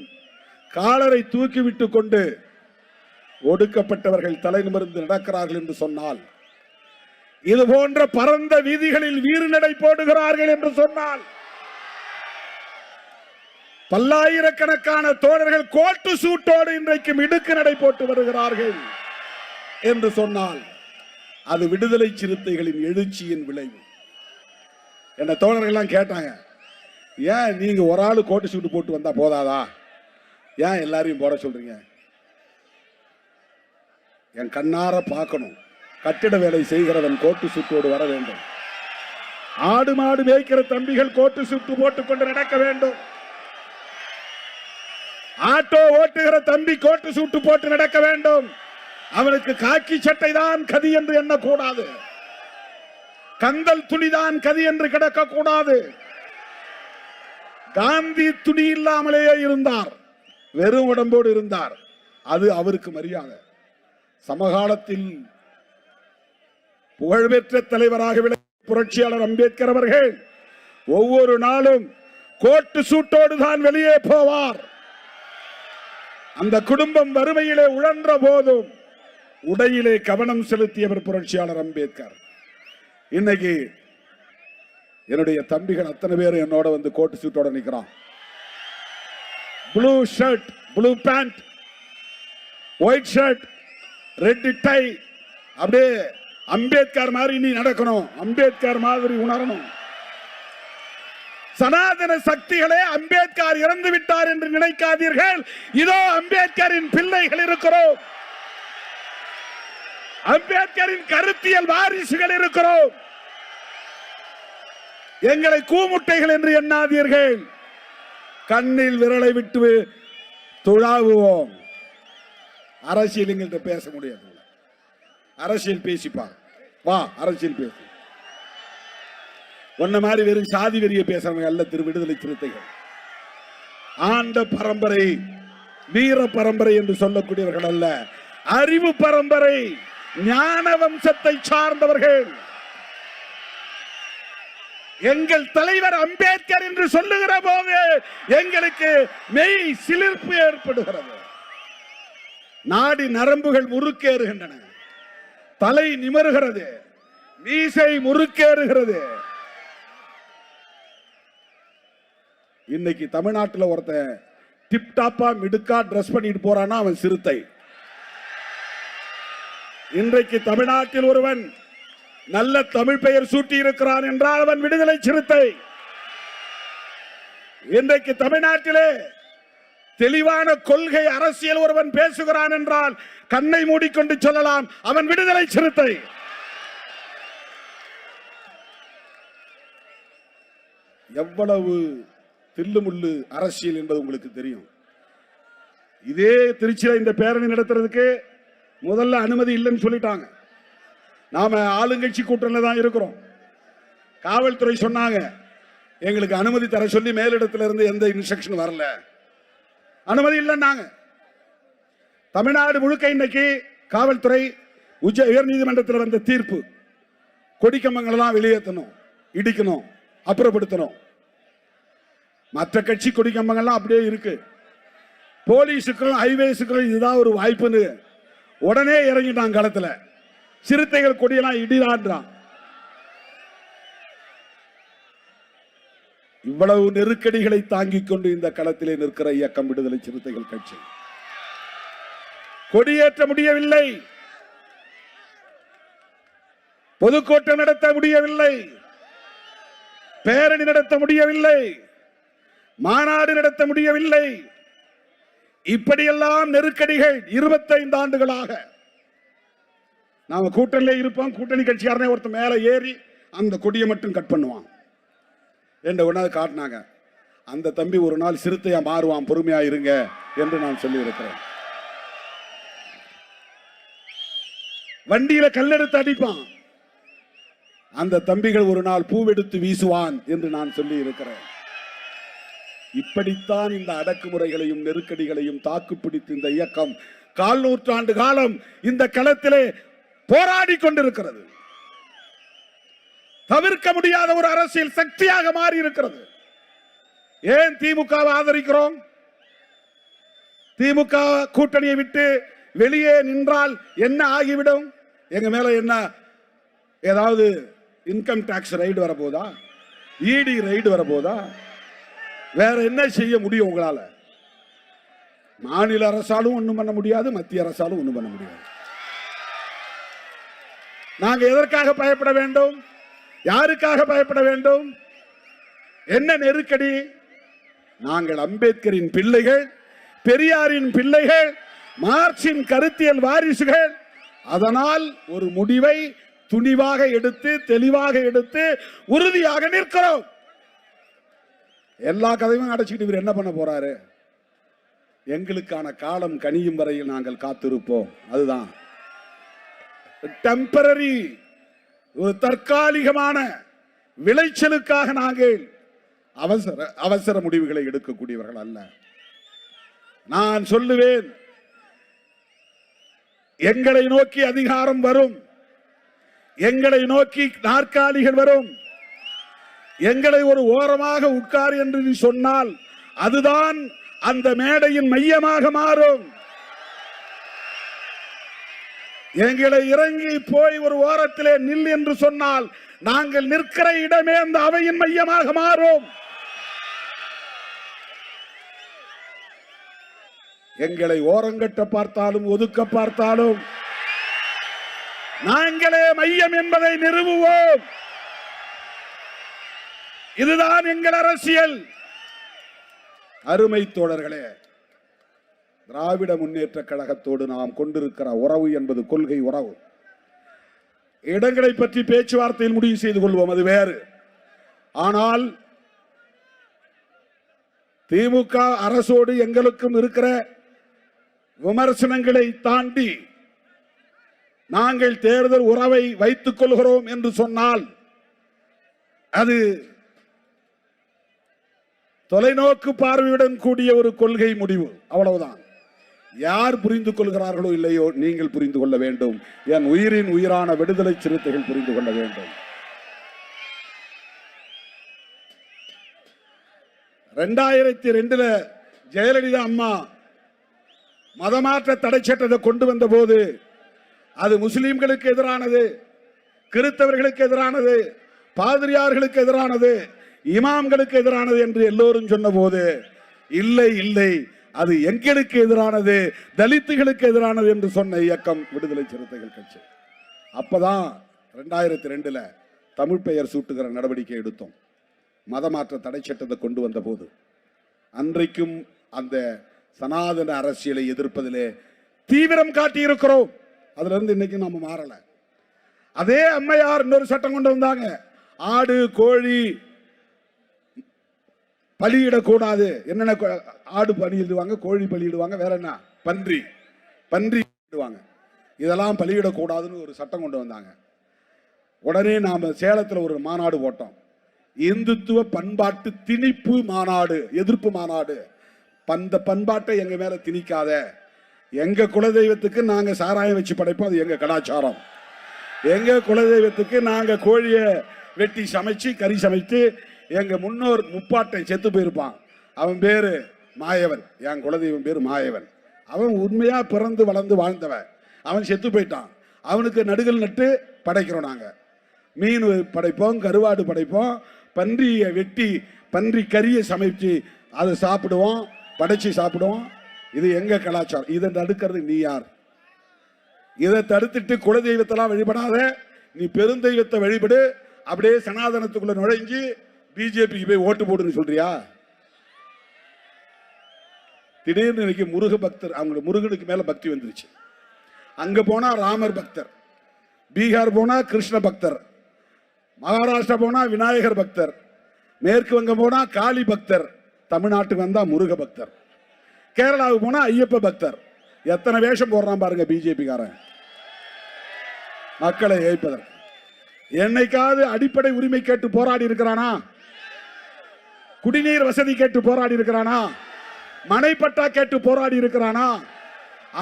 காலரை தூக்கிவிட்டு கொண்டு ஒடுக்கப்பட்டவர்கள் தலை நிமிர்ந்து நடக்கிறார்கள் என்று சொன்னால், இது போன்ற பரந்த வீதிகளில் வீறு நடை போடுகிறார்கள் என்று சொன்னால், பல்லாயிரக்கணக்கான தோழர்கள் கோட்டு சூட்டோடு இன்றைக்கு மிடுக்கு நடை போட்டு வருகிறார்கள் என்று சொன்னால், அது விடுதலை சிறுத்தைகளின் எழுச்சியின் விளைவு. என்ன தோழர்கள் கேட்டாங்க, ஏன் நீங்க ஒரு ஆளு கோட்டு சூட்டு போட்டு வந்தா போதாதா, ஏன் எல்லாரையும் போட சொல்றீங்க? என் கண்ணார பார்க்கணும், கட்டிட வேலை செய்கிறவன் கோட்டு சூட்டோடு வர வேண்டும். ஆடு மாடு மேய்க்கிற தம்பிகள் கோட்டு சூட்டு போட்டுக் கொண்டு நடக்க வேண்டும். ஆட்டோ ஓட்டுகிற தம்பி கோட்டு சூட்டு போட்டு நடக்க வேண்டும். அவனுக்கு காக்கி சட்டை தான் கதி என்று எண்ணக்கூடாது, கந்தல் துணிதான் கதி என்று கிடக்க கூடாது. காந்தி துணி இல்லாமலேயே இருந்தார், வெறும் உடம்போடு இருந்தார், அது அவருக்கு மரியாதை. சமகாலத்தில் புகழ்பெற்ற தலைவராக விளங்கிய புரட்சியாளர் அம்பேத்கர் அவர்கள் ஒவ்வொரு நாளும் கோட்டு சூட்டோடு தான் வெளியே போவார். அந்த குடும்பம் வறுமையிலே உழன்ற போதும் உடையிலே கவனம் செலுத்தியவர் புரட்சியாளர் அம்பேத்கர். இன்னைக்கு என்னுடைய தம்பிகள் அத்தனை பேர் என்னோட கோட்டு சூட்டோட நிற்கிறான். Blue shirt, blue pant, white shirt, red tie. அப்படியே அம்பேத்கர் மாதிரி நீ நடக்கணும், அம்பேத்கர் மாதிரி உணரணும். சனாதன சக்திகளே அம்பேத்கர் இறந்து விட்டார் என்று நினைக்காதீர்கள். இதோ அம்பேத்கரின் பிள்ளைகள் இருக்கிறோம், அம்பேத்கரின் கருத்தியல் வாரிசுகள் இருக்கிறோம். எங்களை கூமுட்டைகள் என்று எண்ணாதீர்கள். கண்ணில் விரலை விட்டு துழாவுவோம். அரசியல் எங்கள்கிட்ட பேச முடியாது. அரசியல் பேசிப்பார், வா அரசியல் பேசு. ஒன்ன மாதிரி வெறும் சாதி வெறிய பேசுறவங்க அல்ல விடுதலை சிறுத்தைகள். ஆண்ட பரம்பரை, வீர பரம்பரை என்று சொல்லக்கூடியவர்கள் அல்ல, அறிவு பரம்பரை, ஞான வம்சத்தை சார்ந்தவர்கள். எங்கள் தலைவர் அம்பேத்கர் என்று சொல்லுகிற போது எங்களுக்கு மெய் சிலிர்ப்பு ஏற்படுகிறது. நாடி நரம்புகள் முறுக்கேறுகின்றன, தலை நிமருகிறது, மீசை முறுக்கேறுகிறது. இன்னைக்கு தமிழ்நாட்டில் ஒருத்தன் டிப்டாப்பா மிடுக்கா டிரஸ் பண்ணிட்டு போறானா அவன் சிறுத்தை. இன்றைக்கு தமிழ்நாட்டில் ஒருவன் நல்ல தமிழ் பெயர் சூட்டி இருக்கிறான் என்றால் அவன் விடுதலை சிறுத்தை. இன்றைக்கு தமிழ்நாட்டிலே தெளிவான கொள்கை அரசியல் ஒருவன் பேசுகிறான் என்றால் கண்ணை மூடிக்கொண்டு சொல்லலாம், அவன் விடுதலை சிறுத்தை. எவ்வளவு தில்லுமுள்ளு அரசியல் என்பது உங்களுக்கு தெரியும். இதே திருச்சியில இந்த பேரணி நடத்துறதுக்கு முதல்ல அனுமதி இல்லைன்னு சொல்லிட்டாங்க. நாம ஆளுங்கட்சி கூட்டணியில தான் இருக்கிறோம். காவல்துறை சொன்னாங்க, எங்களுக்கு அனுமதி தர சொல்லி மேலிடத்துல இருந்து எந்த இன்ஸ்ட்ரக்ஷன் வரல. அனுமதி இல்லைன்னாங்க. தமிழ்நாடு முழுக்க இன்னைக்கு காவல்துறை உயர்நீதிமன்றத்தில் வந்த தீர்ப்பு, கொடிக்கம்பங்களெல்லாம் வெளியேற்றணும், இடிக்கணும், அப்புறப்படுத்தணும். மற்ற கட்சி கொடிக்கம்பங்கள்லாம் அப்படியே இருக்கு. போலீஸுக்கும் ஹைவேஸுக்கும் இதுதான் ஒரு வாய்ப்புன்னு உடனே இறங்கிட்டான் களத்துல. சிறுத்தைகள் கொடியெல்லாம் இடிலான்றான். இவ்வளவு நெருக்கடிகளை தாங்கிக் கொண்டு இந்த களத்திலே நிற்கிற இயக்கம் விடுதலை சிறுத்தைகள் கட்சி. கொடியேற்ற முடியவில்லை, பொதுக்கூட்டம் நடத்த முடியவில்லை, பேரணி நடத்த முடியவில்லை, மாநாடு நடத்த முடியவில்லை. இப்படியெல்லாம் நெருக்கடிகள் 25 ஆண்டுகளாக. நாம கூட்டணியிலே இருப்போம், கூட்டணி கட்சியாரனே ஒருத்தர் மேல ஏறி அந்த கொடியை மட்டும் கட் பண்ணுவான் என்று ஒன்னாவது காட்டினாங்க. அந்த தம்பி ஒரு நாள் சிறுத்தையா மாறுவான், பொறுமையா இருங்க என்று நான் சொல்லி இருக்கிறேன். வண்டியில கல்லெடுத்து அடிப்பான், அந்த தம்பிகள் ஒரு நாள் பூவெடுத்து வீசுவான் என்று நான் சொல்லி இருக்கிறேன். இப்படித்தான் இந்த அடக்குமுறைகளையும் நெருக்கடிகளையும் தாக்குப்பிடித்து இந்த இயக்கம் 1/4 நூற்றாண்டு காலம் இந்த களத்திலே போராடி கொண்டிருக்கிறது. தவிர்க்க முடியாத ஒரு அரசியல் சக்தியாக மாறி இருக்கிறது. ஏன் திமுகவை ஆதரிக்கிறோம்? திமுக கூட்டணியை விட்டு வெளியே நின்றால் என்ன ஆகிவிடும்? எங்க மேல என்ன ஏதாவது இன்கம் டாக்ஸ் ரைடு வரப்போதா? இடி ரைடு வரப்போதா? வேற என்ன செய்ய முடியும் உங்களால? மாநில அரசாலும் ஒண்ணும் பண்ண முடியாது, மத்திய அரசாலும் ஒண்ணும் பண்ண முடியாது. நாங்க எதற்காக பயப்பட வேண்டும்? யாருக்காக பயப்பட வேண்டும்? என்ன நெருக்கடி? நாங்கள் அம்பேத்கரின் பிள்ளைகள், பெரியாரின் பிள்ளைகள், மார்க்சின் கருத்தியல் வாரிசுகள். அதனால் ஒரு முடிவை துணிவாக எடுத்து, தெளிவாக எடுத்து, உறுதியாக நிற்கிறோம். எல்லா கதையும் அடைச்சிக்கிட்டு இவர் என்ன பண்ண போறாரு? எங்களுக்கான காலம் கனியும் வரையில் நாங்கள் காத்திருப்போம். அதுதான் டெம்பரரி, ஒரு தற்காலிகமான விளைச்சலுக்காக நாங்கள் அவசர முடிவுகளை எடுக்கக்கூடியவர்கள் அல்ல. நான் சொல்லுவேன், எங்களை நோக்கி அதிகாரம் வரும், எங்களை நோக்கி நாற்காலிகள் வரும், எங்களை ஒரு ஓரமாக உட்கார் என்று நீ சொன்னால் அதுதான் அந்த மேடையின் மையமாக மாறும். எங்களை இறங்கி போய் ஒரு ஓரத்திலே நில் என்று சொன்னால் நாங்கள் நிற்கிற இடமே அந்த அவையின் மையமாக மாறும். எங்களை ஓரங்கட்ட பார்த்தாலும் ஒதுக்க பார்த்தாலும் நாங்களே மையம் என்பதை நிறுவுவோம். இதுதான் எங்கள் அரசியல். அருமை தோழர்களே, திராவிட முன்னேற்ற கழகத்தோடு நாம் கொண்டிருக்கிற உறவு என்பது கொள்கை உறவு. இடங்களை பற்றி பேச்சுவார்த்தையில் முடிவு செய்து கொள்வோம், அது வேறு. ஆனால் திமுக அரசோடு எங்களுக்கும் இருக்கிற விமர்சனங்களை தாண்டி நாங்கள் தேர்தல் உறவை வைத்துக் கொள்கிறோம் என்று சொன்னால் அது தொலைநோக்கு பார்வையுடன் கூடிய ஒரு கொள்கை முடிவு, அவ்வளவுதான். யார் புரிந்து கொள்கிறார்களோ இல்லையோ, நீங்கள் புரிந்து கொள்ள வேண்டும். என் உயிரின் உயிரான விடுதலை சிறுத்தைகள் புரிந்து கொள்ள வேண்டும். 2002 ஜெயலலிதா அம்மா மதமாற்ற தடை சட்டத்தை கொண்டு வந்த போது அது முஸ்லிம்களுக்கு எதிரானது, கிறிஸ்தவர்களுக்கு எதிரானது, பாதிரியார்களுக்கு எதிரானது, இமாம்களுக்கு எதிரானது என்று எல்லோரும் சொன்ன போது, இல்லை இல்லை, அது எங்களுக்கு எதிரானது, தலித்துகளுக்கு எதிரானது என்று சொன்ன இயக்கம் விடுதலை சிறுத்தைகள் கட்சி. அப்பதான் 2002 தமிழ் பெயர் சூட்டுகிற நடவடிக்கை எடுத்தோம். மதமாற்ற தடை சட்டத்தை கொண்டு வந்த போது அன்றைக்கும் அந்த சனாதன அரசியலை எதிர்ப்பதிலே தீவிரம் காட்டியிருக்கிறோம். அதுல இருந்து இன்னைக்கு நாம மாறல. அதே அம்மையார் இன்னொரு சட்டம் கொண்டு வந்தாங்க. ஆடு கோழி பலியிடக்கூடாது. என்னென்ன ஆடு பலியிடுவாங்க, கோழி பலியிடுவாங்க, வேற என்ன பன்றி இடுவாங்க. இதெல்லாம் பலியிடக்கூடாதுன்னு ஒரு சட்டம் கொண்டு வந்தாங்க. உடனே நாம சேலத்தில் ஒரு மாநாடு போட்டோம். இந்துத்துவ பண்பாட்டு திணிப்பு மாநாடு, எதிர்ப்பு மாநாடு. அந்த பண்பாட்டை எங்க மேல திணிக்காத. எங்க குலதெய்வத்துக்கு நாங்க சாராயம் வச்சு படைப்போம், அது எங்க கலாச்சாரம். எங்க குலதெய்வத்துக்கு நாங்க கோழியை வெட்டி சமைச்சு கறி சமைத்து, எங்க முன்னோர் முப்பாட்டை செத்து போயிருப்பான், அவன் பேரு மாயவன், என் குலதெய்வம் பேரு மாயவன். அவன் உண்மையா பிறந்து வளர்ந்து வாழ்ந்தவன், அவன் செத்து போயிட்டான். அவனுக்கு நடுகள் நட்டு படைக்கிறோம். நாங்க மீன் படைப்போம், கருவாடு படைப்போம், பன்றியை வெட்டி பன்றி கறியை சமைச்சு அதை சாப்பிடுவோம், படைச்சு சாப்பிடுவோம். இது எங்க கலாச்சாரம். இதை தடுக்கிறது நீ யார்? இதை தடுத்துட்டு குலதெய்வத்தெல்லாம் வழிபடாத, நீ பெருந்தெய்வத்தை வழிபடு, அப்படியே சனாதனத்துக்குள்ள நுழைஞ்சு பிஜேபிக்கு போய் ஓட்டு போடுன்னு சொல்றியா? திடீர்னு இன்னைக்கு முருக பக்தர், அவங்களுக்கு முருகனுக்கு மேல பக்தி வந்துருச்சு. அங்க போனா ராமர் பக்தர், பீகார் போனா கிருஷ்ண பக்தர், மகாராஷ்டிரா போனா விநாயகர் பக்தர், மேற்கு வங்கம் போனா காளி பக்தர், தமிழ்நாட்டுக்கு வந்தா முருக பக்தர், கேரளாவுக்கு போனா ஐயப்ப பக்தர். எத்தனை வேஷம் போடுறான் பாருங்க பிஜேபி காரன் மக்களை ஏய்ப்பதற்கு. என்னைக்காவது அடிப்படை உரிமை கேட்டு போராடி இருக்கிறானா? குடிநீர் வசதி கேட்டு போராடி இருக்கிறானா? மனைப்பட்டா கேட்டு போராடி இருக்கிறானா?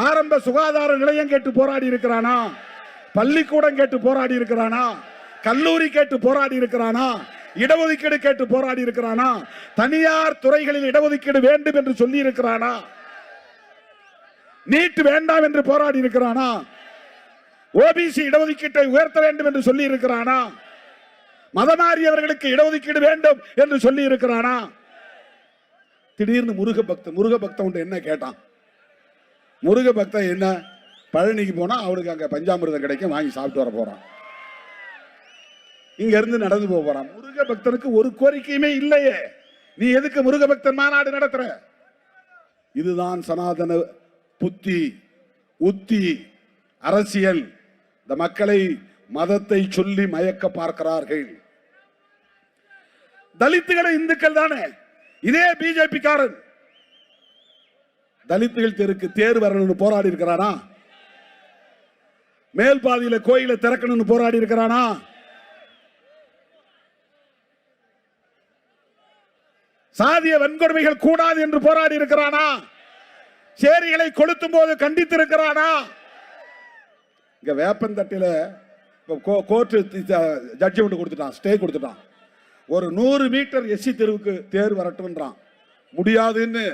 ஆரம்ப சுகாதார நிலையம் கேட்டு போராடி இருக்கிறானா? பள்ளிக்கூடம் கேட்டு போராடி இருக்கிறானா? கல்லூரி கேட்டு போராடி இருக்கிறானா? இடஒதுக்கீடு கேட்டு போராடி இருக்கிறானா? தனியார் துறைகளில் இடஒதுக்கீடு வேண்டும் என்று சொல்லி இருக்கிறானா? நீட் வேண்டாம் என்று போராடி இருக்கிறானா? ஓபிசி இடஒதுக்கீட்டை உயர்த்த வேண்டும் என்று சொல்லி இருக்கிறானா? மதமாறியவர்களுக்கு இடஒதுக்கீடு வேண்டும் என்று சொல்லி இருக்கிறானா? திடீர்னு முருக பக்தன் என்ன கேட்டான்? முருக பக்தன் என்ன, பழனிக்கு போனா அவனுக்கு அங்க பஞ்சாமிர்தம் கிடைக்கும், வாங்கி சாப்பிட்டு வர போறான், இங்க இருந்து நடந்து போறான். முருக பக்தனுக்கு ஒரு கோரிக்கையுமே இல்லையே, நீ எதுக்கு முருக பக்தன் மாநாடு நடத்துற? இதுதான் சனாதன புத்தி, உத்தி, அரசியல். இந்த மக்களை மதத்தை சொல்லி மயக்க பார்க்கிறார்கள். தலித்துகளை இந்துக்கள் தானே. இதே பிஜேபி காரன் தலித்துகள் தெருக்கு தேர் வரணும்னு போராடி இருக்கிறானா? மேல் பாதியில கோயிலை திறக்கணும்னு போராடி இருக்கிறானா? சாதிய வன்கொடுமைகள் கூடாது என்று போராடி இருக்கிறானா? சேரிகளை கொளுத்தும் போது கண்டித்திருக்கிறானா? இங்க வேப்பந்தட்டில கோர்ட் ஜட்ஜ்மெண்ட் கொடுத்துட்டான், ஸ்டே கொடுத்துட்டான். ஒரு 100 மீட்டர் எஸ்சி தெருவுக்கு தேர் வரட்டும்ன்றான். முடியாதுன்னு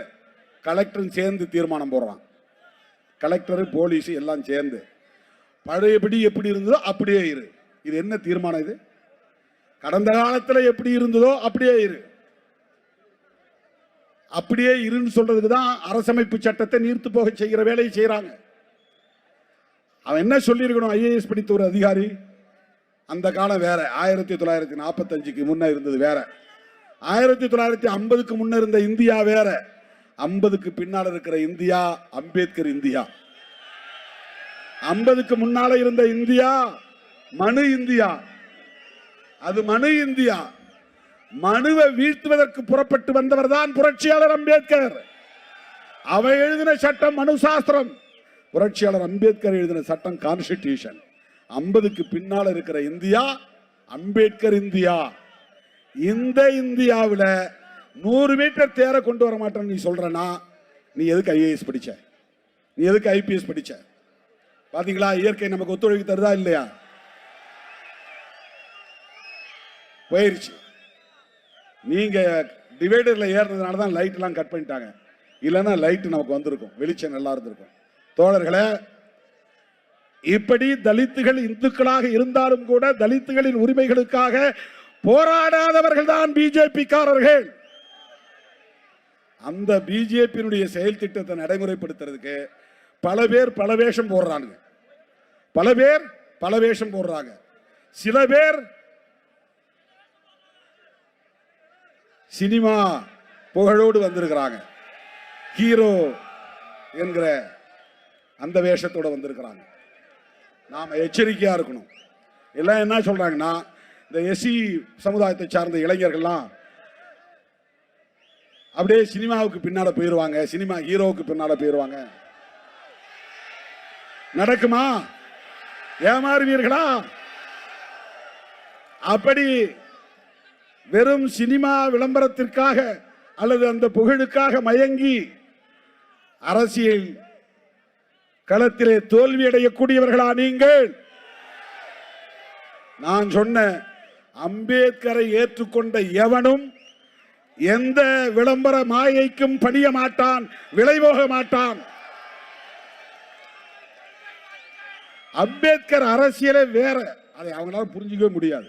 கலெக்டரும் சேர்ந்து தீர்மானம் போடுறான். கலெக்டர் போலீஸ் எல்லாம் சேர்ந்து பழையபடி எப்படி இருந்ததோ அப்படியே இரு. இது என்ன தீர்மானம்? இது கடந்த காலத்தில் எப்படி இருந்ததோ அப்படியே இரு. அப்படியே இருன்னு சொல்றதுக்கு தான் அரசமைப்பு சட்டத்தை நீர்த்து போக செய்கிற வேலையை செய்யறாங்க. அவன் என்ன சொல்லியிருக்கணும்? ஐஏஎஸ் படித்த ஒரு அதிகாரி, அந்த காலம் வேற, 1945க்கு முன்ன இருந்தது வேற, 1950க்கு முன்ன இருந்த இந்தியா வேற, 50க்கு பின்னால இருக்கிற இந்தியா அம்பேத்கர் இந்தியா. 50க்கு முன்னால இருந்த இந்தியா மனு இந்தியா, அது மனு இந்தியா. மனுவை வீழ்த்துவதற்கு புறப்பட்டு வந்தவர் தான் புரட்சியாளர் அம்பேத்கர். அவை எழுதின சட்டம் மனு சாஸ்திரம், புரட்சியாளர் அம்பேத்கர் எழுதின சட்டம் கான்ஸ்டிடியூஷன். 50க்கு பின்னால் இருக்கிற இந்தியா அம்பேத்கர் இந்தியா. இந்த இந்தியாவில் 100 மீட்டர் தேரை கொண்டு வர மாட்டேன்னு நீ சொல்றனா, நீ எதுக்கு ஐஏஎஸ் படிச்ச? நீ எதுக்கு ஐபிஎஸ் படிச்ச? பாத்தீங்களா, இயற்கை நமக்கு ஒத்துழைப்பு தருதா இல்லையா? போயிருச்சு. நீங்க டிவைடர்ல ஏறினதுனால தான் லைட் எல்லாம் கட் பண்ணிட்டாங்க, இல்லைன்னா லைட் நமக்கு வந்திருக்கும், வெளிச்சம் நல்லா இருந்திருக்கும். தோழர்களே, இப்படி தலித்துகள் இந்துக்களாக இருந்தாலும் கூட தலித்துகளின் உரிமைகளுக்காக போராடாதவர்கள் தான் பிஜேபி காரர்கள். அந்த பிஜேபியினுடைய செயல் திட்டத்தை நடைமுறைப்படுத்துறதுக்கு பல பேர் பல வேஷம் போடுறாங்க. பல பேர் பல வேஷம் போடுறாங்க. சில பேர் சினிமா புகழோடு வந்திருக்கிறாங்க, ஹீரோ என்கிற அந்த வேஷத்தோட வந்திருக்கிறாங்க. நாம எச்சரிக்கையா இருக்கணும். எல்லாம் என்ன சொல்றாங்கன்னா, இந்த எஸ்சி சமுதாயத்தை சார்ந்த இளைஞர்கள்லாம் அப்படியே சினிமாவுக்கு பின்னால போயிருவாங்க, சினிமா ஹீரோவுக்கு பின்னால போயிருவாங்க. நடக்குமா? ஏமாறுவீர்களா? அப்படி வெறும் சினிமா விளம்பரத்திற்காக அல்லது அந்த புகழுக்காக மயங்கி அரசியல் களத்திலே தோல்வியடையக்கூடியவர்களா நீங்கள்? நான் சொன்ன அம்பேத்கரை ஏற்றுக்கொண்ட எவனும் எந்த விளம்பர மாயைக்கும் பணிய மாட்டான், விளைவோக மாட்டான். அம்பேத்கர் அரசியலே வேற, அதை அவங்களால புரிஞ்சிக்கவே முடியாது.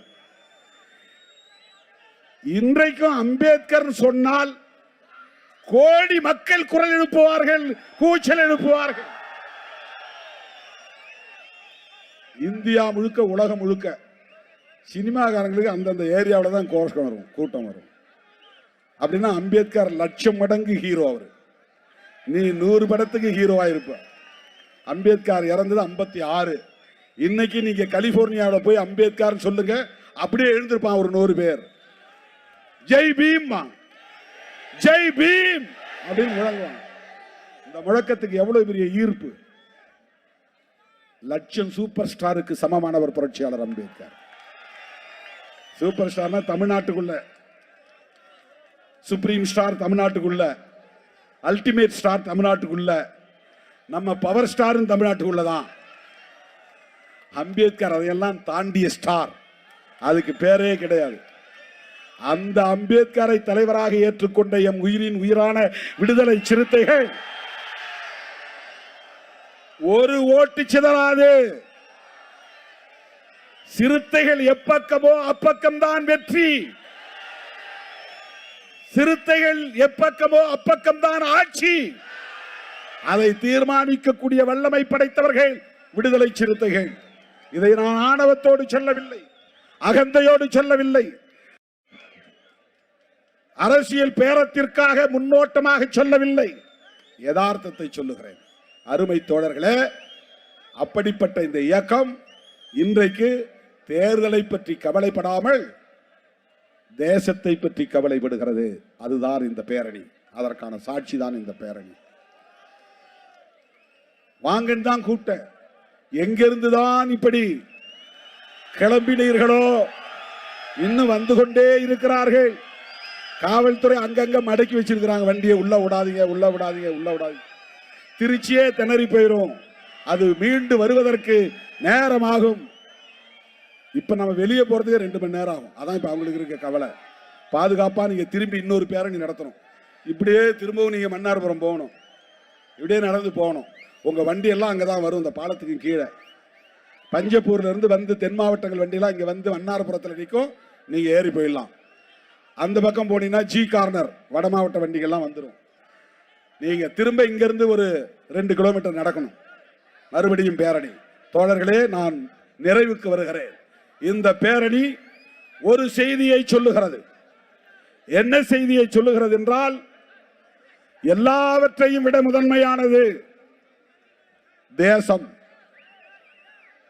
இன்றைக்கும் அம்பேத்கர் சொன்னால் கோடி மக்கள் குரல் எழுப்புவார்கள், கூச்சல் எழுப்புவார்கள். இந்தியா முழுக்க, உலகம் முழுக்க சினிமாக்காரங்களுக்கு அந்தந்த ஏரியாவில் தான் கோஷம் வரும், கூட்டம் வரும். அப்படின்னா அம்பேத்கர் லட்சம் மடங்கு ஹீரோ. அவர் நீ 100 படத்துக்கு ஹீரோவா இருப்ப. அம்பேத்கர் இறந்தது 56. இன்னைக்கு நீங்க கலிபோர்னியாவில் போய் அம்பேத்கர் சொல்லுங்க, அப்படியே எழுந்திருப்பான் ஒரு 100 பேர். ஜெய் பீம், ஜெய் பீம் அப்படின்னு முழங்குவாங்க. இந்த முழக்கத்துக்கு எவ்வளவு பெரிய ஈர்ப்பு! லட்சம் சூப்பர் ஸ்டாருக்கு சமமானவர் புரட்சியாளர் அம்பேத்கர். சூப்பர் ஸ்டார்னா தமிழ்நாட்டுக்குள்ள, சுப்ரீம் ஸ்டார் தமிழ்நாட்டுக்குள்ள, அல்டிமேட் ஸ்டார் தமிழ்நாட்டுக்குள்ள, நம்ம பவர் ஸ்டார் தமிழ்நாட்டுக்குள்ளதான். அம்பேத்கர் அதையெல்லாம் தாண்டிய ஸ்டார், அதுக்கு பேரே கிடையாது. அந்த அம்பேத்கரை தலைவராக ஏற்றுக்கொண்ட எம் உயிரின் உயிரான விடுதலை சிறுத்தைகள் ஒரு ஓட்டு சிதறாது. சிறுத்தைகள் எப்பக்கமோ அப்பக்கம்தான் வெற்றி. சிறுத்தைகள் எப்பக்கமோ அப்பக்கம்தான் ஆட்சி. அதை தீர்மானிக்கக்கூடிய வல்லமை படைத்தவர்கள் விடுதலை சிறுத்தைகள். இதை நான் ஆணவத்தோடு சொல்லவில்லை, அகந்தையோடு சொல்லவில்லை. அரசியல் பேரத்திற்காக முன்னோட்டமாக சொல்லவில்லை, யதார்த்தத்தை சொல்லுகிறேன். அருமை தோழர்களே, அப்படிப்பட்ட இந்த இயக்கம் இன்றைக்கு தேர்தலை பற்றி கவலைப்படாமல் தேசத்தை பற்றி கவலைப்படுகிறது. அதுதான் இந்த பேரணி, அதற்கான சாட்சி தான் இந்த பேரணி. வாங்கன்னு தான் கூட்ட, எங்கிருந்துதான் இப்படி கிளம்பினீர்களோ இன்னும் வந்து கொண்டே இருக்கிறார்கள். காவல்துறை அங்கங்க மடக்கி வச்சிருக்கிறாங்க வண்டியை. உள்ள விடாதீங்க, உள்ள விடாதீங்க, உள்ள விடாதீங்க. திருச்சியே திணறி போயிடும். அது மீண்டு வருவதற்கு நேரமாகும். இப்ப நம்ம வெளியே போறதுக்கு 2 மணி நேரம் ஆகும். அதான் இப்ப அவங்களுக்கு இருக்க கவலை. பாதுகாப்பா நீங்க திரும்பி இன்னொரு பேரணி நடத்தணும். இப்படியே திரும்பவும் நீங்க மன்னார்புரம் போகணும், இப்படியே நடந்து போகணும். உங்க வண்டி எல்லாம் அங்கதான் வரும், இந்த பாலத்துக்கு கீழே. பஞ்சப்பூர்ல இருந்து வந்து தென் மாவட்டங்கள் வண்டியெல்லாம் இங்க வந்து மன்னார்புரத்தில் நிற்கும், நீங்க ஏறி போயிடலாம். அந்த பக்கம் போனீங்கன்னா ஜி கார்னர் வட மாவட்ட வண்டிகள்லாம் வந்துடும். நீங்க திரும்ப இங்க இருந்து ஒரு 2 கிலோமீட்டர் நடக்கணும், மறுபடியும் பேரணி. தோழர்களே, நான் நிறைவுக்கு வருகிறேன். இந்த பேரணி ஒரு செய்தியை சொல்லுகிறது. என்ன செய்தியை சொல்லுகிறது என்றால், எல்லாவற்றையும் விட முதன்மையானது தேசம்.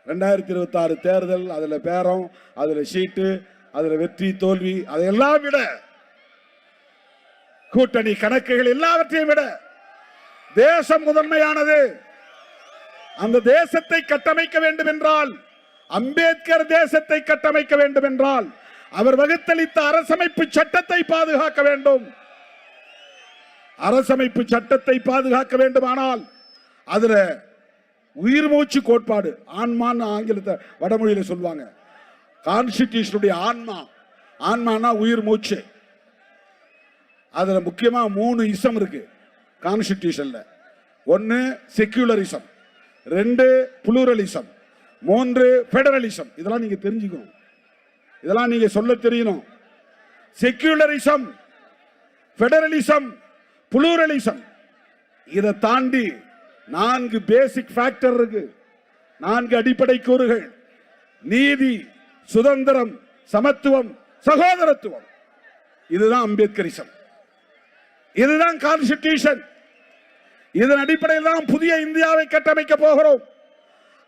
2026 தேர்தல், அதுல பேரம், அதுல சீட்டு, அதுல வெற்றி தோல்வி, அதையெல்லாம் விட, கூட்டணி கணக்குகள் எல்லாவற்றையும் விட தேசம் முதன்மையானது. அந்த தேசத்தை கட்டமைக்க வேண்டும் என்றால், அம்பேத்கர் தேசத்தை கட்டமைக்க வேண்டும் என்றால், அவர் வகுத்தளித்த அரசமைப்பு சட்டத்தை பாதுகாக்க வேண்டும். அரசமைப்பு சட்டத்தை பாதுகாக்க வேண்டுமானால் அதுல உயிர் மூச்சு கோட்பாடு, ஆன்மான்னு ஆங்கிலத்தை வடமொழியில சொல்லுவாங்க. கான்ஸ்டிடியூஷனுடைய ஆன்மா, ஆன்மானா உயிர் மூச்சு. அதுல முக்கியமா 3 இசம் இருக்கு கான்ஸ்டிடியூஷன்ல. 1 செக்யூலரிசம், 2 புளூரலிசம், 3 பெடரலிசம். இதெல்லாம் நீங்க தெரிஞ்சுக்கணும், இதெல்லாம் நீங்க சொல்ல தெரியணும். செக்யூலரிசம், பெடரலிசம், புளூரலிசம், இதை தாண்டி 4 பேசிக் ஃபேக்டர் இருக்கு, 4 அடிப்படை கூறுகள்: நீதி, சுதந்திரம், சமத்துவம், சகோதரத்துவம். இதுதான் அம்பேத்கரிசம், இதுதான் கான்ஸ்டிடியூஷன். இதன் அடிப்படையில் தான் புதிய இந்தியாவை கட்டமைக்க போகிறோம்.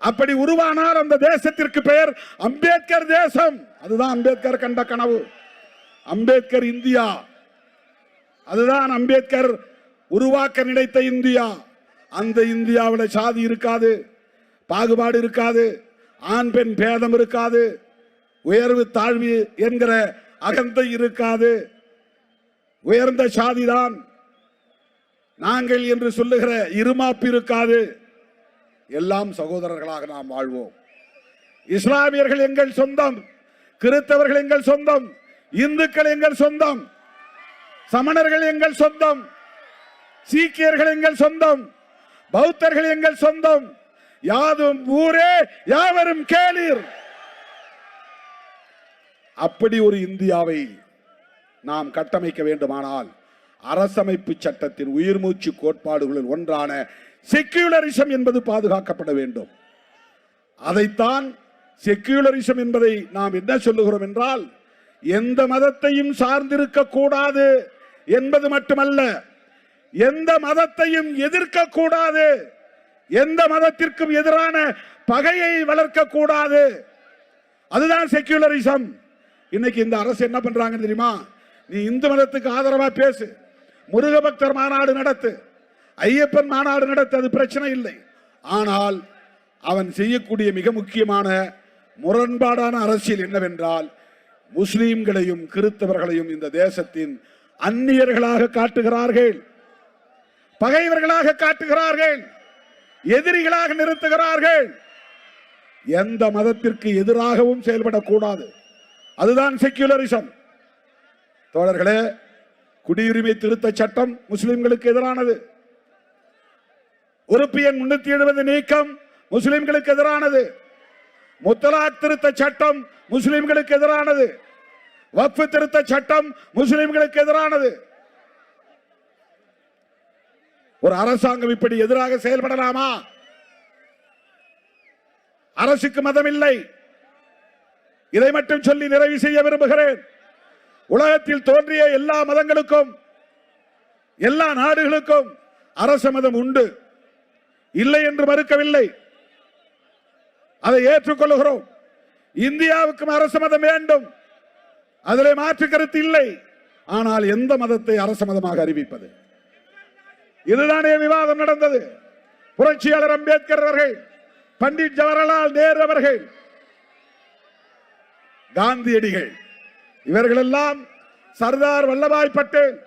அப்படி உருவானால் அந்த தேசத்திற்கு பெயர் அம்பேத்கர் தேசம். அதுதான் அம்பேத்கர் கண்ட கனவு, அம்பேத்கர் இந்தியா. அதுதான் அம்பேத்கர் உருவாக்க நினைத்த இந்தியா. அந்த இந்தியாவில் சாதி இருக்காது, பாகுபாடு இருக்காது, ஆண் பெண் பேதம் இருக்காது, உயர்வு தாழ்வு என்கிற அகந்தை இருக்காது. உயர்ந்த சாதிதான் நாங்கள் என்று சொல்லுகிற இருமாப்பு இருக்காது. எல்லாம் சகோதரர்களாக நாம் வாழ்வோம். இஸ்லாமியர்கள் எங்கள் சொந்தம், கிறிஸ்தவர்கள் எங்கள் சொந்தம், இந்துக்கள் எங்கள் சொந்தம், சமணர்கள் எங்கள் சொந்தம், சீக்கியர்கள் எங்கள் சொந்தம், பௌத்தர்கள் எங்கள் சொந்தம். யாதும் ஊரே யாவரும் கேளீர். அப்படி ஒரு இந்தியாவை நாம் கட்டமைக்க வேண்டுமானால் அரசமைப்பு சட்டத்தின் உயிர் மூச்சு கோட்பாடுகளில் ஒன்றான செக்யூலரிசம் என்பது பாதுகாக்கப்பட வேண்டும். அதைத்தான் செக்யூலரிசம் என்பதை நாம் என்ன சொல்லுகிறோம் என்றால், எந்த மதத்தையும் சார்ந்திருக்க கூடாது என்பது மட்டுமல்ல, எந்த மதத்தையும் எதிர்க்க கூடாது, எந்த மதத்திற்கும் எதிரான பகையை வளர்க்க கூடாது. அதுதான் செக்யூலரிசம். இன்னைக்கு இந்த அரசு என்ன பண்றாங்க தெரியுமா? நீ இந்து மதத்துக்கு ஆதரவா பேசு, முருக பக்தர் மாநாடு நடத்து, ஐயப்பன் மாநாடு நடத்து, அது பிரச்சனை இல்லை. ஆனால் அவன் செய்யக்கூடிய மிக முக்கியமான முரண்பாடான அரசியல் என்னவென்றால், முஸ்லிம்களையும் கிறிஸ்தவர்களையும் இந்த தேசத்தின் அந்நியர்களாக காட்டுகிறார்கள், பகைவர்களாக காட்டுகிறார்கள், எதிரிகளாக நிறுத்துகிறார்கள். எந்த மதத்திற்கு எதிராகவும் செயல்படக்கூடாது. அதுதான் செக்யூலரிசம். தோழர்களே, குடியுரிமை திருத்த சட்டம் முஸ்லிம்களுக்கு எதிரானது. உறுப்பு எண் 370 நீக்கம் முஸ்லிம்களுக்கு எதிரானது. முத்தலாக் திருத்த சட்டம் முஸ்லிம்களுக்கு எதிரானது. வக்ஃப் திருத்த சட்டம் முஸ்லிம்களுக்கு எதிரானது. ஒரு அரசாங்கம் இப்படி எதிராக செயல்படலாமா? அரசுக்கு மதம் இல்லை. இதை மட்டும் சொல்லி நிறைவு செய்ய விரும்புகிறேன். உலகத்தில் தோன்றிய எல்லா மதங்களுக்கும், எல்லா நாடுகளுக்கும் அரச மதம் உண்டு, இல்லை என்று மறுக்கவில்லை, அதை ஏற்றுக்கொள்கிறோம். இந்தியாவுக்கும் அரச மதம் வேண்டும், அதிலே மாற்று கருத்து இல்லை. ஆனால் எந்த மதத்தை அரச மதமாக அறிவிப்பது? இதுதானே விவாதம் நடந்தது. புரட்சியாளர் அம்பேத்கர் அவர்கள், பண்டிட் ஜவஹர்லால் நேரு அவர்கள், காந்தியடிகள், இவர்கள் எல்லாம், சர்தார் வல்லபாய் பட்டேல்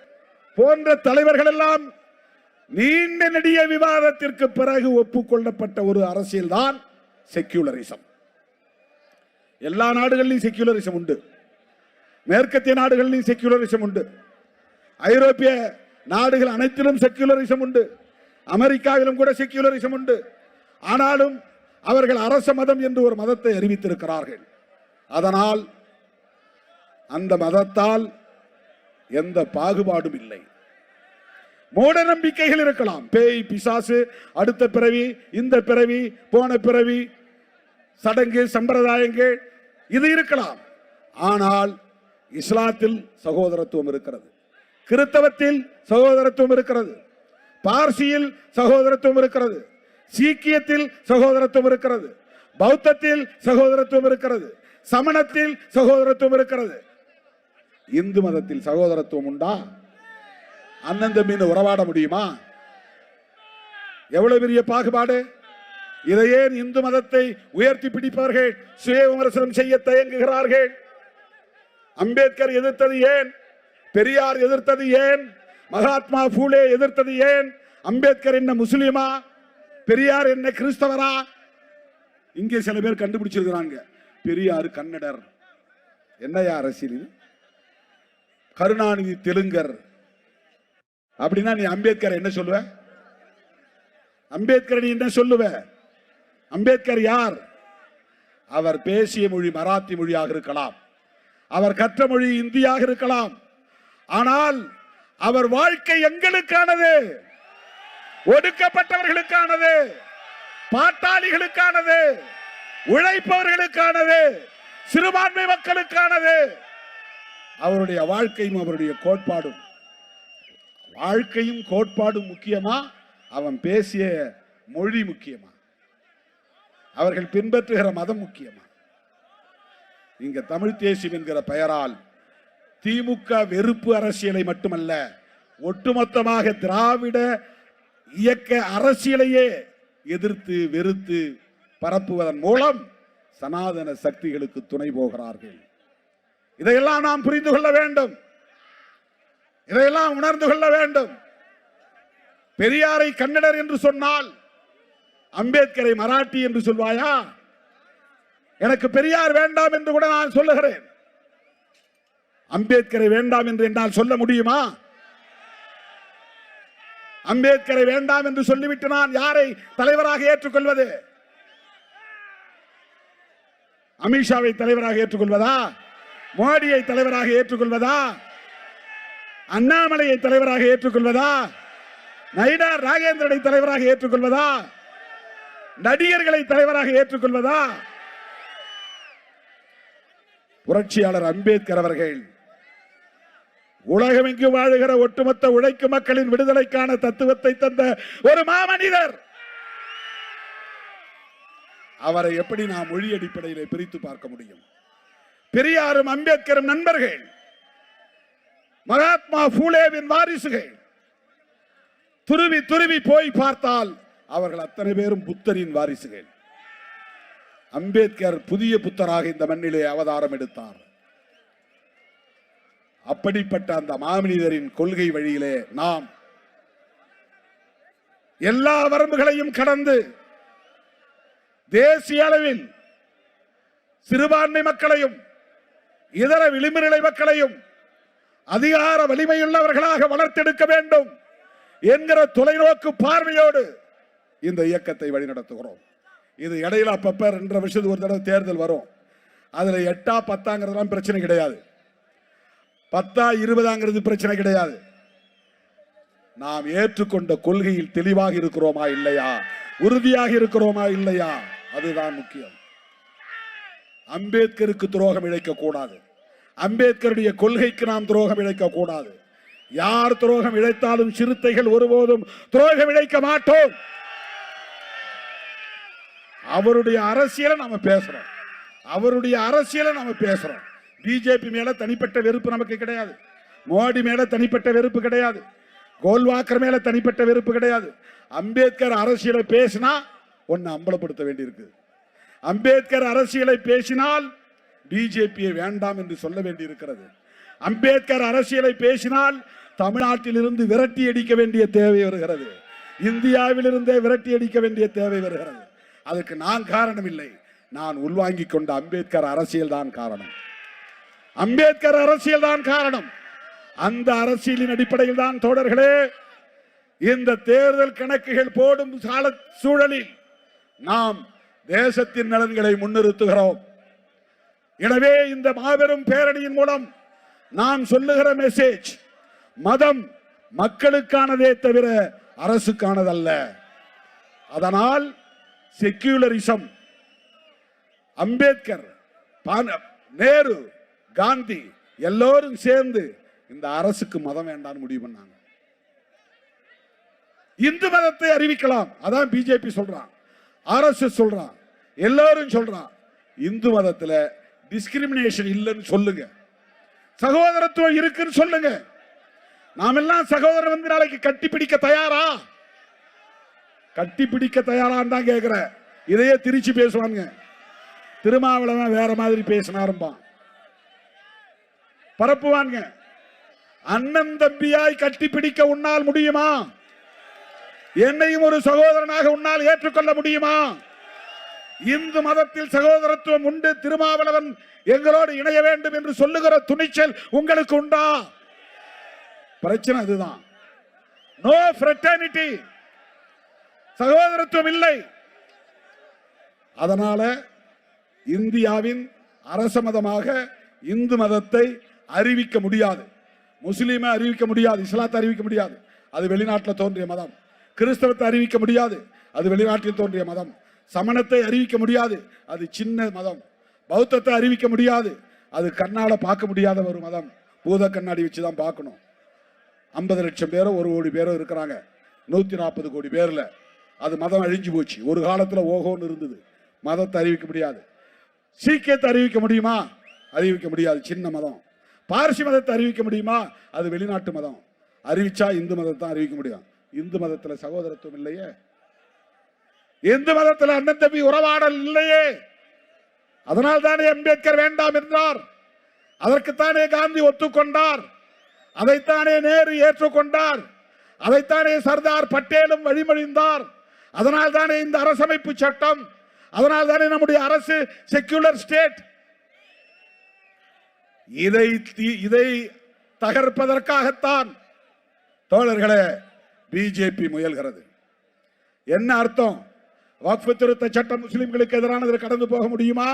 போன்ற தலைவர்கள் எல்லாம் நீண்ட நெடிய விவாதத்திற்கு பிறகு ஒப்புக்கொள்ளப்பட்ட ஒரு அரசியல் தான் செக்யூலரிசம். எல்லா நாடுகளிலும் செக்யூலரிசம் உண்டு, மேற்கத்திய நாடுகளிலும் செக்யூலரிசம் உண்டு, ஐரோப்பிய நாடுகள் அனைத்திலும் செக்யூலரிசம் உண்டு, அமெரிக்காவிலும் கூட செக்யூலரிசம் உண்டு. ஆனாலும் அவர்கள் அரச மதம் என்று ஒரு மதத்தை அறிவித்திருக்கிறார்கள். அதனால் அந்த மதத்தால் எந்த பாகுபாடும் இல்லை. மூட நம்பிக்கைகள் இருக்கலாம், பேய் பிசாசு, அடுத்த பிறவி, இந்த பிறவி, போன பிறவி, சடங்கு சம்பிரதாயங்கள், இது இருக்கலாம். ஆனால் இஸ்லாத்தில் சகோதரத்துவம் இருக்கிறது, கிறிஸ்தவத்தில் சகோதரத்துவம் இருக்கிறது, பார்சியில் சகோதரத்துவம் இருக்கிறது, சீக்கியத்தில் சகோதரத்துவம் இருக்கிறது, பௌத்தத்தில் சகோதரத்துவம் இருக்கிறது, சமணத்தில் சகோதரத்துவம் இருக்கிறது. இந்து மதத்தில் சகோதரத்துவம் உண்டா? அண்ணன் தம்பின்னு உறவாட முடியுமா? எவ்வளவு பெரிய பாகுபாடு! இதையே இந்து மதத்தை உயர்த்தி பிடிப்பவர்கள் சுய விமர்சனம் செய்ய தயங்குகிறார்கள். அம்பேத்கர் எதிர்த்தது ஏன்? பெரியார் எதிர்த்தது ஏன்? மகாத்மா பூலே எதிர்த்தது ஏன்? அம்பேத்கர் என்ன முஸ்லிமா? பெரியார் என்ன கிறிஸ்தவரா? இங்கே சில பேர் கண்டுபிடிச்சிருக்கிறாங்க, பெரியார் கன்னடர். என்னையா அரசியல்? கருணாநிதி தெலுங்கர். அப்படின்னா நீ அம்பேத்கர் என்ன சொல்லுவ? அம்பேத்கர் நீ என்ன சொல்லுவ? அம்பேத்கர் யார்? அவர் பேசிய மொழி மராத்தி மொழியாக இருக்கலாம், அவர் கற்ற மொழி இந்தியாக இருக்கலாம். ஆனால் அவர் வாழ்க்கை எங்களுக்கானது, ஒடுக்கப்பட்டவர்களுக்கானது, பாட்டாளிகளுக்கானது, உழைப்பவர்களுக்கானது, சிறுபான்மை மக்களுக்கானது. அவருடைய வாழ்க்கையும் அவருடைய கோட்பாடும், வாழ்க்கையும் கோட்பாடும் முக்கியமா, அவன் பேசிய மொழி முக்கியமா, அவர்கள் பின்பற்றுகிற மதம் முக்கியமா? இங்க தமிழ் தேசியம் என்கிற பெயரால் திமுக வெறுப்பு அரசியலை மட்டுமல்ல, ஒட்டுமொத்தமாக திராவிட இயக்க அரசியலையே எதிர்த்து வெறுத்து பரப்புவதன் மூலம் சனாதன சக்திகளுக்கு துணை போகிறார்கள். இதையெல்லாம் நாம் புரிந்து கொள்ள வேண்டும், இதையெல்லாம் உணர்ந்து கொள்ள வேண்டும். பெரியாரை கன்னடர் என்று சொன்னால் அம்பேத்கரை மராட்டி என்று சொல்வாயா? எனக்கு பெரியார் வேண்டாம் என்று கூட நான் சொல்லுகிறேன். அம்பேத்கரை வேண்டாம் என்று என்னால் சொல்ல முடியுமா? அம்பேத்கரை வேண்டாம் என்று சொல்லிவிட்டு நான் யாரை தலைவராக ஏற்றுக்கொள்வது? அமித்ஷாவை தலைவராக ஏற்றுக்கொள்வதா? மோடியை தலைவராக ஏற்றுக்கொள்வதா? அண்ணாமலையை தலைவராக ஏற்றுக்கொள்வதா? நயினார் நாகேந்திரனை தலைவராக ஏற்றுக்கொள்வதா? நடிகர்களை தலைவராக ஏற்றுக்கொள்வதா? புரட்சியாளர் அம்பேத்கர் அவர்கள் உலகமெங்கு வாழுகிற ஒட்டுமொத்த உழைக்கும் மக்களின் விடுதலைக்கான தத்துவத்தை தந்த ஒரு மாமனிதர். அவரை எப்படி நாம் மொழி அடிப்படையில் பிரித்து பார்க்க முடியும்? பெரியாரும் அம்பேத்கரும் நண்பர்கள், மகாத்மா பூலேவின் வாரிசுகள். துருவி துருவி போய் பார்த்தால் அவர்கள் அத்தனை பேரும் புத்தரின் வாரிசுகள். அம்பேத்கர் புதிய புத்தராக இந்த மண்ணிலே அவதாரம் எடுத்தார். அப்படிப்பட்ட அந்த மாமனிதரின் கொள்கை வழியிலே நாம் எல்லா வரம்புகளையும் கடந்து தேசிய அளவில் சிறுபான்மை மக்களையும் இதர விளிம்புநிலை மக்களையும் அதிகார வலிமையுள்ளவர்களாக வளர்த்தெடுக்க வேண்டும் என்கிற தொலைநோக்கு பார்வையோடு இந்த இயக்கத்தை வழிநடத்துகிறோம். இது இடையில அப்பப்ப 2 வருஷத்துக்கு ஒரு தடவை தேர்தல் வரும். அதுல 8 10 பிரச்சனை கிடையாது, 10 20 பிரச்சனை கிடையாது. நாம் ஏற்றுக்கொண்ட கொள்கையில் தெளிவாக இருக்கிறோமா இல்லையா, உறுதியாக இருக்கிறோமா இல்லையா, அதுதான் முக்கியம். அம்பேத்கருக்கு துரோகம் இழைக்க கூடாது, அம்பேத்கருடைய கொள்கைக்கு நாம் துரோகம் இழைக்க கூடாது. யார் துரோகம் இழைத்தாலும் சிறுத்தைகள் ஒருபோதும் துரோகம் இழைக்க மாட்டோம். அவருடைய அரசியலை நாம பேசுறோம், அவருடைய அரசியலை நாம பேசுறோம். பிஜேபி மேல தனிப்பட்ட வெறுப்பு நமக்கு கிடையாது, மோடி மேல தனிப்பட்ட வெறுப்பு கிடையாது, கோல்வாக்கர் மேல தனிப்பட்ட வெறுப்பு கிடையாது. அம்பேத்கர் அரசியலை பேசினா ஒன்னு அம்பலப்படுத்த வேண்டியிருக்கு. அம்பேத்கர் அரசியலை பேசினால் பிஜேபியை வேண்டாம் என்று சொல்ல வேண்டியிருக்கிறது. அம்பேத்கர் அரசியலை பேசினால் தமிழ்நாட்டில் இருந்து விரட்டி அடிக்க வேண்டிய தேவை வருகிறது, இந்தியாவில் இருந்தே விரட்டி அடிக்க வேண்டிய தேவை வருகிறது. அதுக்கு நான் காரணம் இல்லை, நான் உள்வாங்கிக் கொண்ட அம்பேத்கர் அரசியல் தான் காரணம். அம்பேத்கர் அரசியல் தான் காரணம். அந்த அரசியலின் அடிப்படையில் தான் தோழர்களே இந்த தேர்தல் கணக்குகள் போடும் சூழலில் நாம் தேசத்தின் நலன்களை முன்னிறுத்துகிறோம். எனவே இந்த மாபெரும் பேரணியின் மூலம் நாம் சொல்லுகிற மெசேஜ், மதம் மக்களுக்கானதே தவிர அரசுக்கானதல்ல. அதனால் செக்யூலரிசம், அம்பேத்கர், நேரு, காந்தி எல்லோரும் சேர்ந்து இந்த அரசுக்கு மதம் வேண்டாம் முடிவு பண்ணாங்க. இந்து மதத்தை அறிவிக்கலாம், அதான் பிஜேபி சொல்றான், ஆர்எஸ்எஸ் சொல்றான், எல்லாரும் சொல்றான். இந்து மதத்தில் டிஸ்கிரிமினேஷன் இல்லைன்னு சொல்லுங்க, சகோதரத்துவம் இருக்குன்னு சொல்லுங்க. நாம் எல்லாம் சகோதரர் வந்து நாளைக்கு கட்டி பிடிக்க தயாரா? கட்டி பிடிக்க தயாரான்னு தான் கேட்கிற. இதையே திருச்சி பேசுவாங்க. திருமாவளவன் வேற மாதிரி பேசினாரும்பான், பரப்புவாங்க. அண்ணன் தம்பியாய் கட்டி பிடிக்க உன்னால் முடியுமா? என்னையும் ஒரு சகோதரனாக உன்னால் ஏற்றுக்கொள்ள முடியுமா? இந்து மதத்தில் சகோதரத்துவம் உண்டு, திருமாவளவன் எங்களோடு இணைய வேண்டும் என்று சொல்லுகிற துணிச்சல் உங்களுக்கு உண்டா? பிரச்சனை அதுதான். நோ ஃப்ரெட்டர்னிட்டி, சகோதரத்துவம் இல்லை. அதனால இந்தியாவின் அரச மதமாக இந்து மதத்தை அறிவிக்க முடியாது, முஸ்லீமை அறிவிக்க முடியாது, இஸ்லாத்தை அறிவிக்க முடியாது, அது வெளிநாட்டில் தோன்றிய மதம். கிறிஸ்தவத்தை அறிவிக்க முடியாது, அது வெளிநாட்டில் தோன்றிய மதம். சமணத்தை அறிவிக்க முடியாது, அது சின்ன மதம். பௌத்தத்தை அறிவிக்க முடியாது, அது கண்ணால பார்க்க முடியாத ஒரு மதம். பூத கண்ணாடி வச்சுதான் பார்க்கணும். 50 லட்சம் பேரோ 1 கோடி பேரோ இருக்கிறாங்க, 140 கோடி பேர்ல அது மதம் அழிஞ்சு போச்சு. ஒரு காலத்தில் ஓகோன்னு இருந்தது. மதத்தை அறிவிக்க முடியாது. சீக்கியத்தை அறிவிக்க முடியுமா? அறிவிக்க முடியாது, சின்ன மதம். பார்சி மதத்தை அறிவிக்க முடியுமா? அது வெளிநாட்டு மதம். அறிவிச்சா இந்து மதத்தை அறிவிக்க முடியும். இந்து மதத்தில் சகோதரத்துவம் இல்லையே, இந்து மதத்தில் அண்ணன் தம்பி உறவாடல் இல்லையே. அதனால் தானே அம்பேத்கர் வேண்டாம் என்றார், அதற்குத்தானே காந்தி ஒத்துக்கொண்டார், அதைத்தானே நேரு ஏற்றுக்கொண்டார், அதைத்தானே சர்தார் பட்டேலும் வழிமொழிந்தார். அதனால் தானே இந்த அரசமைப்பு சட்டம், அதனால் தானே நம்முடைய அரசு செக்யூலர் ஸ்டேட். இதை தகர்ப்பதற்காகத்தான் தோழர்களே பிஜேபி முயல்கிறது. என்ன அர்த்தம்? வக்ஃப் திருத்த சட்டம் முஸ்லிம்களுக்கு எதிரானது, கடந்து போக முடியுமா?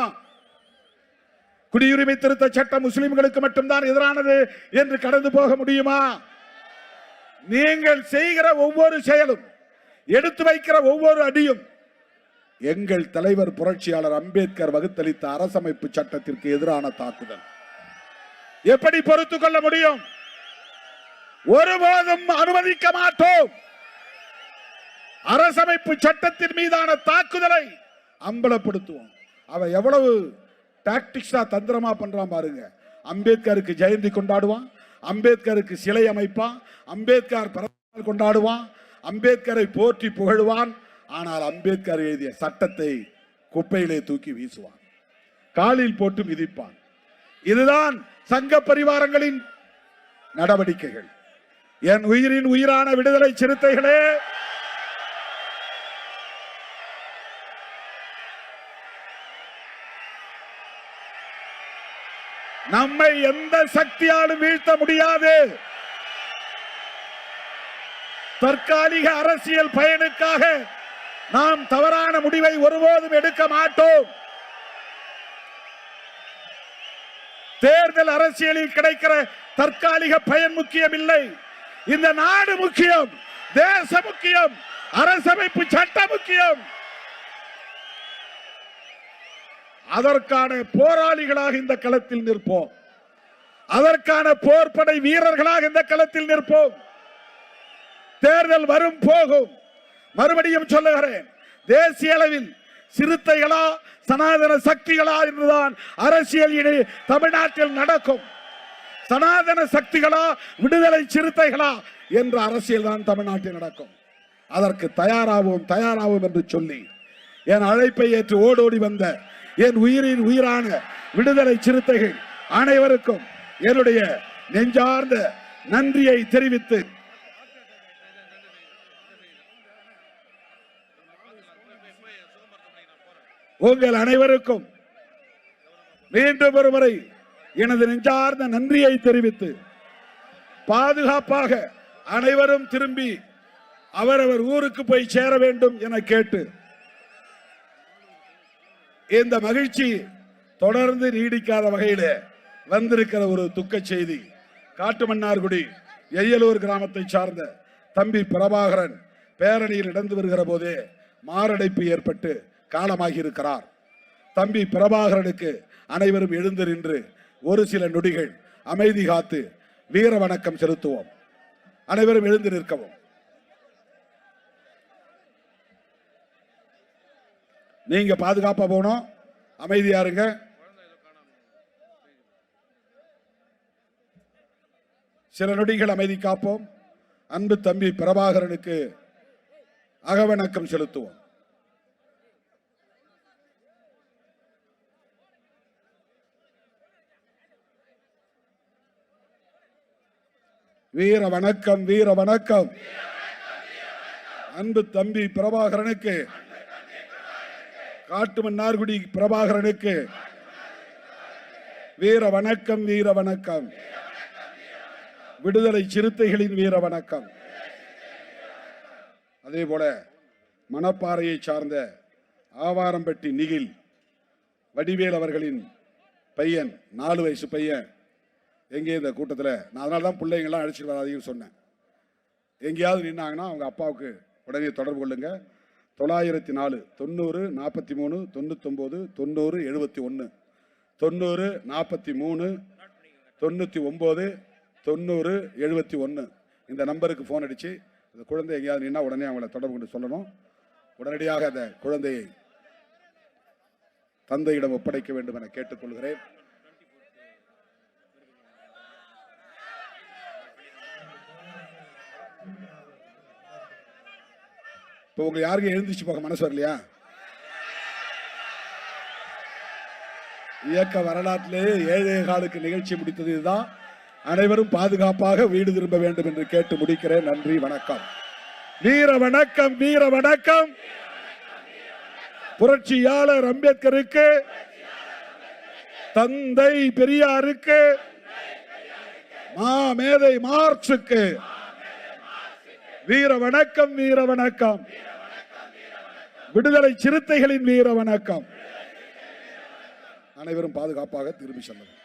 குடியுரிமை திருத்த சட்டம் முஸ்லிம்களுக்கு மட்டும்தான் எதிரானது என்று கடந்து போக முடியுமா? நீங்கள் செய்கிற ஒவ்வொரு செயலும், எடுத்து வைக்கிற ஒவ்வொரு அடியும் எங்கள் தலைவர் புரட்சியாளர் அம்பேத்கர் வகுத்தளித்த அரசமைப்பு சட்டத்திற்கு எதிரான தாக்குதல். எப்படி பொறுத்துக் கொள்ள முடியும்? ஒருபோதும் அனுமதிக்க மாட்டோம். அரசமைப்பு சட்டத்தின் மீதான தாக்குதலை அம்பலப்படுத்துவோம். அவன் எவ்வளவு டாக்டிக்ஸா தந்திரமா பண்றான் பாருங்க. அம்பேத்கருக்கு ஜெயந்தி கொண்டாடுவான், அம்பேத்கருக்கு சிலை அமைப்பான், அம்பேத்கர் பிறந்தநாள் கொண்டாடுவான், அம்பேத்கரை போற்றி புகழ்வான். ஆனால் அம்பேத்கர் எழுதிய சட்டத்தை குப்பையிலே தூக்கி வீசுவான், காலில் போட்டு மிதிப்பான். இதுதான் சங்க பரிவாரங்களின் நடவடிக்கைகள். என் உயிரின் உயிரான விடுதலை சிறுத்தைகளே, நம்மை எந்த சக்தியாலும் வீழ்த்த முடியாது. தற்காலிக அரசியல் பயனுக்காக நாம் தவறான முடிவை ஒருபோதும் எடுக்க மாட்டோம். தேர்தல் அரசியலில் கிடைக்கிற தற்காலிக பயன் முக்கியம் இல்லை. இந்த நாடு முக்கியம், தேசம் முக்கியம், அரசமைப்பு சட்டம் முக்கியம். அதற்கான போராளிகளாக இந்த களத்தில் நிற்போம், அதற்கான போர்படை வீரர்களாக இந்த களத்தில் நிற்போம். தேர்தல் வரும் போகும். மறுபடியும் சொல்லுகிறேன், தேசிய அளவில் சிறுத்தைகளா சனாதன சக்திகளா என்றுதான் அரசியல் தமிழ்நாட்டில் நடக்கும். சனாதன சக்திகளா விடுதலை சிறுத்தைகளா என்ற அரசியல் தான் தமிழ்நாட்டில் நடக்கும். அதற்கு தயாராவோம் என்று சொல்லி என் அழைப்பை ஏற்று ஓடோடி வந்த என் உயிரின் உயிரான விடுதலை சிறுத்தைகள் அனைவருக்கும் என்னுடைய நெஞ்சார்ந்த நன்றியை தெரிவித்து, உங்கள் அனைவருக்கும் மீண்டும் ஒருமுறை எனது நெஞ்சார்ந்த நன்றியை தெரிவித்து, பாதுகாப்பாக அனைவரும் திரும்பி அவரவர் ஊருக்கு போய் சேர வேண்டும் என கேட்டு, இந்த மகிழ்ச்சி தொடர்ந்து நீடிக்காத வகையில் வந்திருக்கிற ஒரு துக்க செய்தி. காட்டுமன்னார்குடி எய்யலூர் கிராமத்தை சார்ந்த தம்பி பிரபாகரன் பேரணியில் நடந்து வருகிற போதே மாரடைப்பு ஏற்பட்டு காலமாகி இருக்கிறார். தம்பி பிரபாகரனுக்கு அனைவரும் எழுந்து நின்று ஒரு சில நொடிகள் அமைதி காத்து வீர வணக்கம் செலுத்துவோம். அனைவரும் எழுந்து நிற்கவும். நீங்க பாதுகாப்பா போனோம், அமைதியா இருங்க. சில நொடிகள் அமைதி காப்போம். அன்பு தம்பி பிரபாகரனுக்கு அகவணக்கம் செலுத்துவோம். வீர வணக்கம், வீர வணக்கம். அன்பு தம்பி பிரபாகரனுக்கு, காட்டுமன்னார்குடி பிரபாகரனுக்கு வீர வணக்கம், வீர வணக்கம். விடுதலை சிறுத்தைகளின் வீர வணக்கம். அதே போல மணப்பாறையை சார்ந்த ஆவாரம்பட்டி நிகில் வடிவேல் அவர்களின் பையன், 4 வயசு பையன், எங்கே இந்த கூட்டத்தில், நான் அதனால தான் பிள்ளைங்கள்லாம் அழைச்சிட்டு வராதீங்கன்னு சொன்னேன். எங்கேயாவது நின்னாங்கன்னா அவங்க அப்பாவுக்கு உடனே தொடர்பு கொள்ளுங்க. 904 90 43 99 90 71 90 43 99 90 71 இந்த நம்பருக்கு ஃபோன் அடித்து இந்த குழந்தை எங்கேயாவது நின்னா உடனே அவங்கள தொடர்பு கொண்டு சொல்லணும். உடனடியாக அந்த குழந்தையை தந்தையிடம் ஒப்படைக்க வேண்டும் என கேட்டுக்கொள்கிறேன். இப்போ உங்க யாருக்கும் எழுந்துச்சு போக மனசு வரலையா? இயக்க வரலாற்றிலே 7 காலுக்கு நிகழ்ச்சி முடித்தது இதுதான். அனைவரும் பாதுகாப்பாக வீடு திரும்ப வேண்டும் என்று கேட்டு முடிக்கிறேன். நன்றி, வணக்கம். வீர வணக்கம், வீர வணக்கம். புரட்சியாளர் அம்பேத்கருக்கு, தந்தை பெரியாருக்கு, மாமேதை மார்க்சுக்கு வீர வணக்கம், வீர வணக்கம். விடுதலை சிறுத்தைகளின் வீர வணக்கம். அனைவரும் பாதுகாப்பாக திரும்பி செல்லுங்கள்.